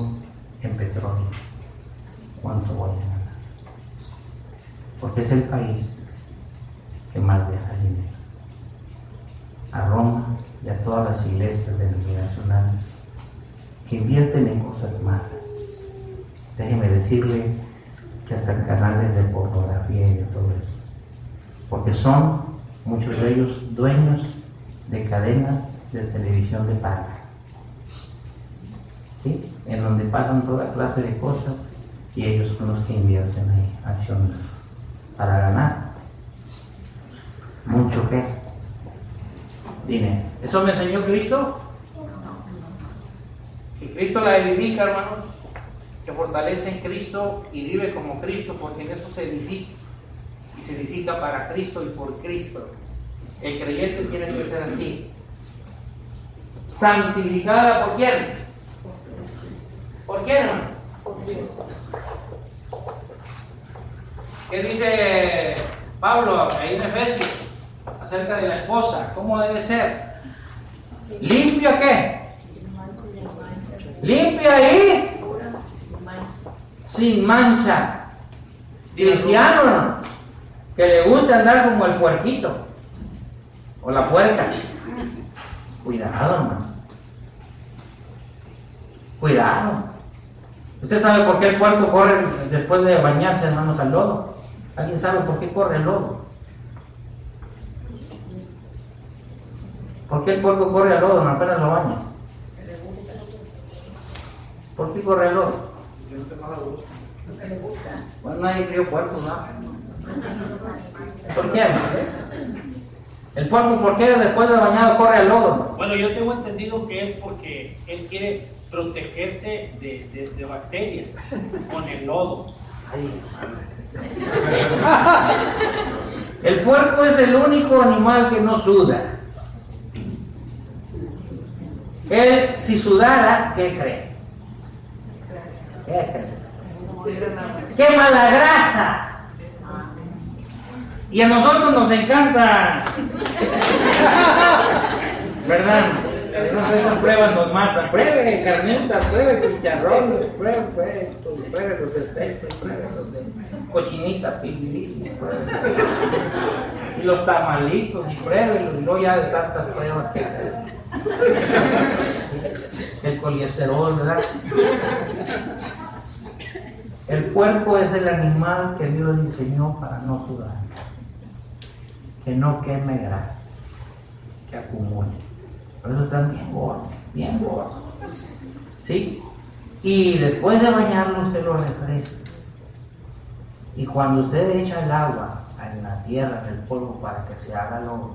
en petróleo. ¿Cuánto voy a ganar? Porque es el país que más deja dinero. A Roma y a todas las iglesias denominacionales que invierten en cosas malas. Déjeme decirle que hasta en canales de pornografía y de todo eso. Porque son, muchos de ellos, dueños de cadenas de televisión de paga. ¿Sí? En donde pasan toda clase de cosas y ellos son los que invierten ahí acciones para ganar mucho que dinero. ¿Eso me enseñó Cristo? Si Cristo la edifica, hermanos, se fortalece en Cristo y vive como Cristo, porque en eso se edifica. Y se edifica para Cristo y por Cristo. El creyente tiene que ser así. ¿Santificada por quién? ¿Por quién, hermano? Por Dios. ¿Qué dice Pablo ahí en Efesios acerca de la esposa? ¿Cómo debe ser? ¿Limpia qué? Limpia y sin mancha. Cristiano, ¿no? Que le gusta andar como el puerquito o la puerca. Cuidado, hermano. Cuidado. ¿Usted sabe por qué el puerco corre después de bañarse, hermanos, al lodo? ¿Alguien sabe por qué corre el lodo? ¿Por qué el puerco corre al lodo apenas lo baña? ¿Por qué corre el lodo? Bueno, nadie crió puercos, ¿no? ¿Por qué? ¿El puerco por qué después de bañado corre al lodo? Bueno, yo tengo entendido que es porque él quiere protegerse de bacterias con el lodo. El puerco es el único animal que no suda. Él, si sudara, ¿qué cree? ¿Qué cree? Quema la grasa. Y a nosotros nos encanta, ¿verdad? Esas pruebas nos matan. Pruebe carnitas, pruebe chicharrones, pruebe los de aceite, pruebe los de cochinita, pibilísima, y los tamalitos, y pruébelos, y luego ya de tantas pruebas que el colesterol, ¿verdad? El puerco es el animal que Dios diseñó para no sudar, que no queme grasa, que acumule. Por eso están bien gordos, ¿sí? Y después de bañarlo usted lo refresca. Y cuando usted echa el agua en la tierra, en el polvo, para que se haga lodo,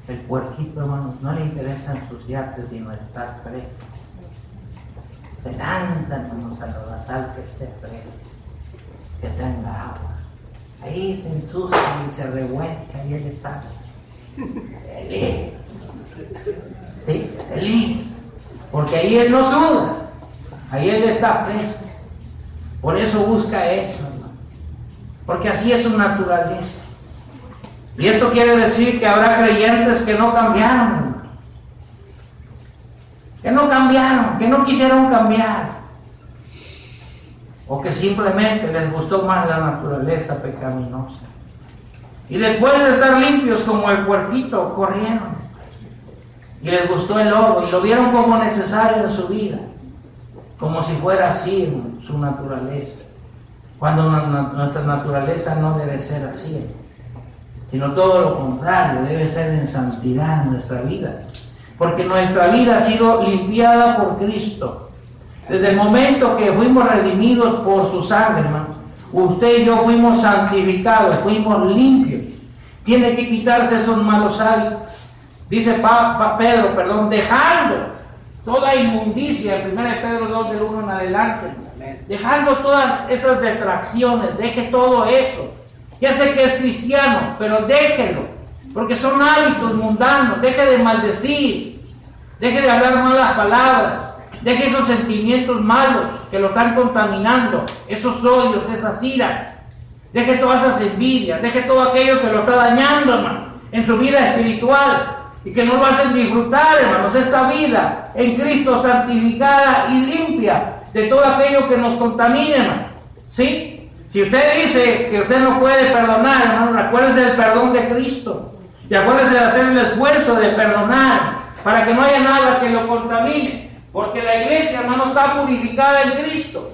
el puerquito, hermanos, no le interesa ensuciarse, sino estar fresco. Se lanzan como a la sal que esté fresco, que tenga agua. Ahí se ensucia y se revuelca y él está Feliz. ¿Sí? Feliz. Porque ahí él no suda. Ahí él está fresco. Por eso busca eso, hermano. Porque así es su naturaleza. Y esto quiere decir que habrá creyentes que no cambiaron, hermano. Que no cambiaron, que no quisieron cambiar. O que simplemente les gustó más la naturaleza pecaminosa. Y después de estar limpios como el puerquito, corrieron. Y les gustó el lobo y lo vieron como necesario en su vida. Como si fuera así en su naturaleza. Cuando nuestra naturaleza no debe ser así, sino todo lo contrario, debe ser en santidad en nuestra vida. Porque nuestra vida ha sido limpiada por Cristo. Desde el momento que fuimos redimidos por su sangre, hermano, usted y yo fuimos santificados, fuimos limpios. Tiene que quitarse esos malos hábitos. Dice Pedro, dejando toda inmundicia, en 1 Pedro 2 del 1 en adelante, dejando todas esas detracciones, deje todo eso. Ya sé que es cristiano, pero déjelo, porque son hábitos mundanos. Deje de maldecir, deje de hablar malas palabras, deje esos sentimientos malos que lo están contaminando, esos odios, esas iras. Deje todas esas envidias, deje todo aquello que lo está dañando, hermano, en su vida espiritual y que no lo hacen disfrutar, hermanos, esta vida en Cristo santificada y limpia de todo aquello que nos contamine, hermano. ¿Sí? Si usted dice que usted no puede perdonar, hermano, acuérdese del perdón de Cristo y acuérdese de hacer el esfuerzo de perdonar para que no haya nada que lo contamine, porque la iglesia, hermano, está purificada en Cristo.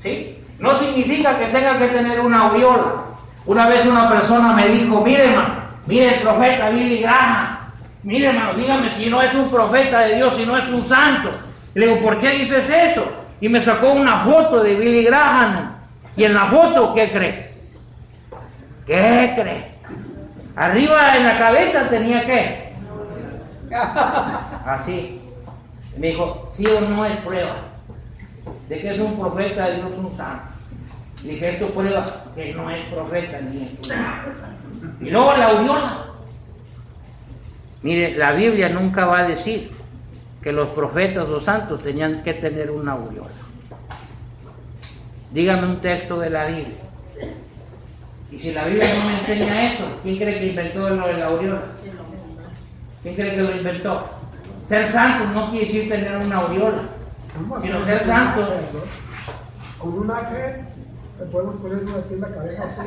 ¿Sí? No significa que tenga que tener una aureola. Una vez una persona me dijo, mire, hermano, mire el profeta Billy Graham, mire, hermano, dígame si no es un profeta de Dios, si no es un santo. Y le digo, ¿por qué dices eso? Y me sacó una foto de Billy Graham. Y en la foto, ¿qué cree? ¿Qué cree? Arriba en la cabeza tenía ¿qué? Así. Me dijo, sí o no es prueba de que es un profeta de Dios, un santo. Le dije, esto prueba que no es profeta ni es profeta. Y luego la aureola. Mire, la Biblia nunca va a decir que los profetas o santos tenían que tener una aureola. Dígame un texto de la Biblia. Y si la Biblia no me enseña eso, ¿quién cree que inventó lo de la aureola? ¿Quién cree que lo inventó? Ser santo no quiere decir tener una aureola, sino ser santo. Con un ángel te podemos poner aquí en la cabeza así.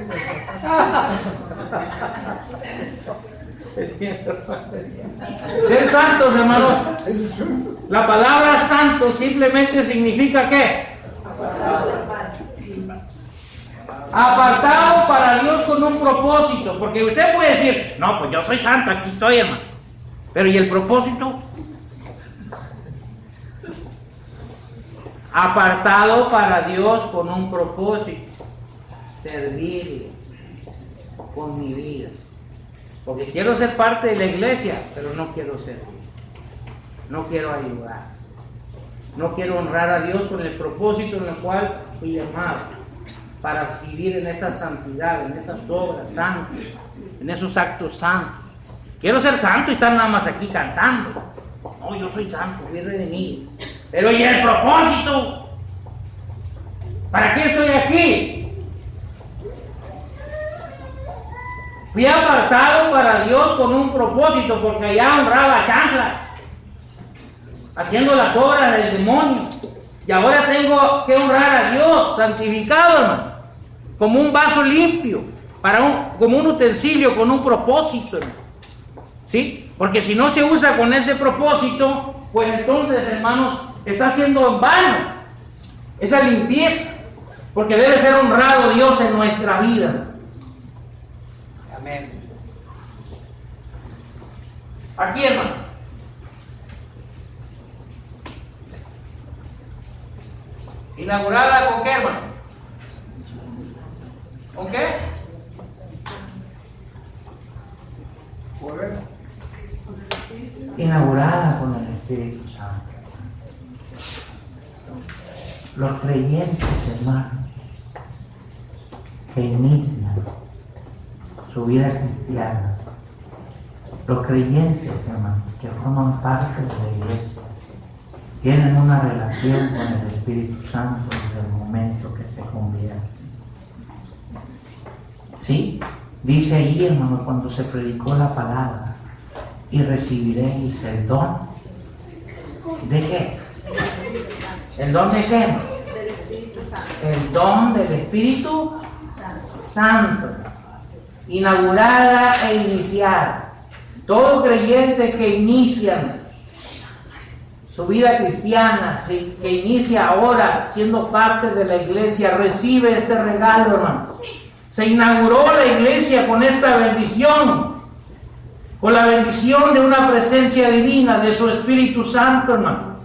Ser santos, hermanos. La palabra santo simplemente significa ¿qué? Apartado para Dios con un propósito. Porque usted puede decir, no, pues yo soy santo, aquí estoy, hermano. Pero ¿y el propósito? Apartado para Dios con un propósito. Servirle con mi vida. Porque quiero ser parte de la iglesia, pero no quiero servir. No quiero ayudar. No quiero honrar a Dios con el propósito en el cual fui llamado. Para vivir en esa santidad, en esas obras santas, en esos actos santos. Quiero ser santo y estar nada más aquí cantando. No, yo soy santo, fui redimido. Pero ¿y el propósito? ¿Para qué estoy aquí? Fui apartado para Dios con un propósito, porque allá honraba chanclas, haciendo las obras del demonio. Y ahora tengo que honrar a Dios, santificado, hermano, como un vaso limpio, como un utensilio con un propósito, hermano. ¿Sí? Porque si no se usa con ese propósito, pues entonces, hermanos, está haciendo en vano esa limpieza, porque debe ser honrado Dios en nuestra vida. Amén. Aquí, hermano. ¿Inaugurada con qué, hermano? ¿Con qué? Poder. Inaugurada con el Espíritu Santo. Los creyentes, hermanos, que inician su vida cristiana, Los creyentes, hermanos, que forman parte de la iglesia, tienen una relación con el Espíritu Santo desde el momento que se convierten. ¿Sí? Dice ahí, hermanos, cuando se predicó la palabra, y recibiréis el don. ¿De qué? ¿El don de qué? El don del Espíritu Santo. Inaugurada e iniciada. Todo creyente que inicia su vida cristiana, ¿sí?, que inicia ahora siendo parte de la iglesia, recibe este regalo, hermano. Se inauguró la iglesia con esta bendición, con la bendición de una presencia divina, de su Espíritu Santo, hermano.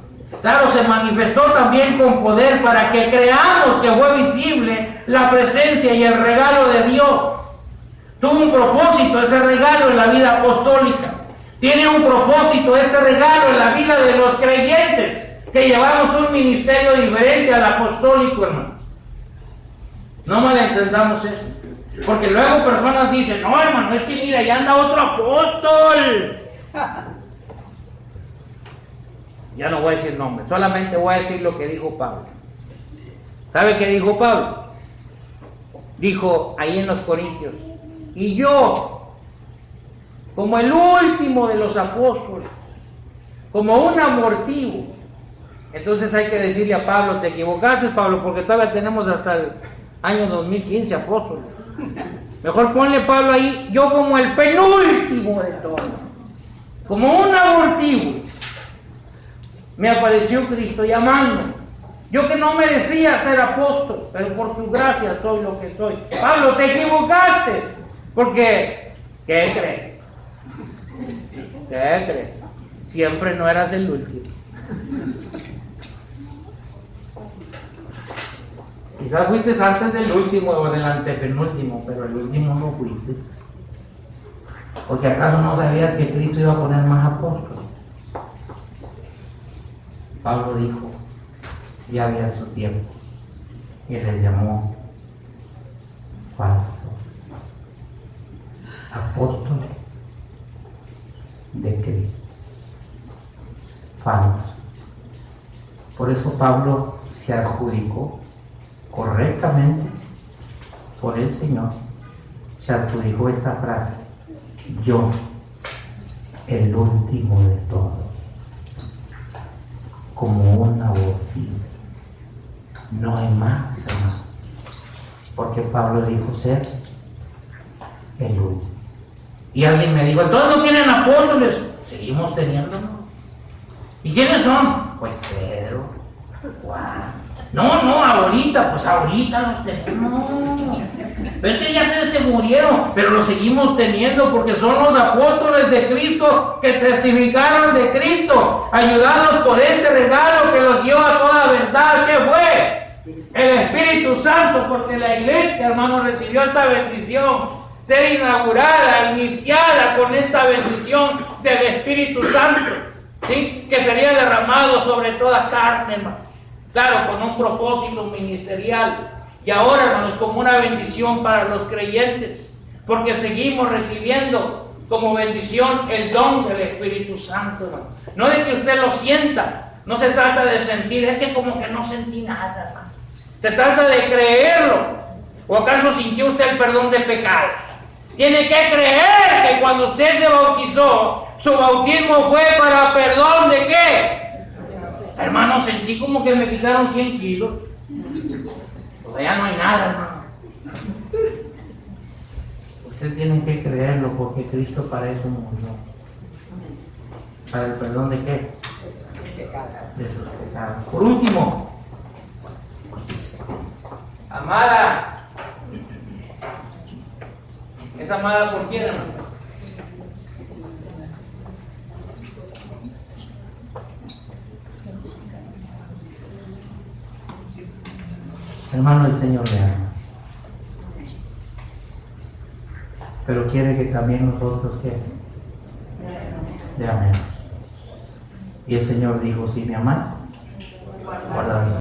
Claro, se manifestó también con poder para que creamos que fue visible la presencia y el regalo de Dios. Tuvo un propósito ese regalo en la vida apostólica. Tiene un propósito este regalo en la vida de los creyentes, que llevamos un ministerio diferente al apostólico, hermano. No malentendamos eso. Porque luego personas dicen, no, hermano, es que mira, ya anda otro apóstol. Ya no voy a decir nombre, solamente voy a decir lo que dijo Pablo. ¿Sabe qué dijo Pablo? Dijo ahí en los Corintios, y yo, como el último de los apóstoles, como un amortivo. Entonces hay que decirle a Pablo, te equivocaste, Pablo, porque todavía tenemos hasta el año 2015 apóstoles. Mejor ponle, Pablo, ahí, yo como el penúltimo de todos, como un abortivo, me apareció Cristo llamándome. Yo que no merecía ser apóstol, pero por su gracia soy lo que soy. Pablo, te equivocaste, porque, ¿qué crees? ¿Qué crees? Siempre no eras el último. Quizás fuiste antes del último o del antepenúltimo, pero el último no fuiste. Porque acaso no sabías que Cristo iba a poner más apóstoles. Pablo dijo, ya había su tiempo, y les llamó falsos apóstoles de Cristo. Falsos. Por eso Pablo se adjudicó correctamente por el Señor, se adjudicó esta frase, yo, el último de todos, como un abortivo. No hay más, hermano, porque Pablo dijo ser el último. Y alguien me dijo, entonces no tienen apóstoles. Seguimos teniéndolos. ¿Y quiénes son? Pues Pedro, Juan. No, ahorita los tenemos. Pero es que ya se murieron, pero los seguimos teniendo porque son los apóstoles de Cristo que testificaron de Cristo, ayudados por este regalo que los dio a toda verdad. ¿Qué fue? El Espíritu Santo, porque la iglesia, hermano, recibió esta bendición, ser inaugurada, iniciada con esta bendición del Espíritu Santo, ¿sí?, que sería derramado sobre toda carne, hermano. Claro, con un propósito ministerial. Y ahora, hermanos, como una bendición para los creyentes, porque seguimos recibiendo como bendición el don del Espíritu Santo, hermano. No de que usted lo sienta, no se trata de sentir, es que como que no sentí nada, hermano. Se trata de creerlo. ¿O acaso sintió usted el perdón de pecados? Tiene que creer que cuando usted se bautizó, su bautismo fue para perdón de ¿qué? Hermano, sentí como que me quitaron 100 kilos. O sea, ya no hay nada, hermano. Usted tiene que creerlo porque Cristo para eso murió. ¿Para el perdón de qué? De sus pecados. Por último, amada. ¿Es amada por quién, hermano? Hermano, el Señor le ama, pero quiere que también nosotros le amemos. Y el Señor dijo, si me amáis, guardad mis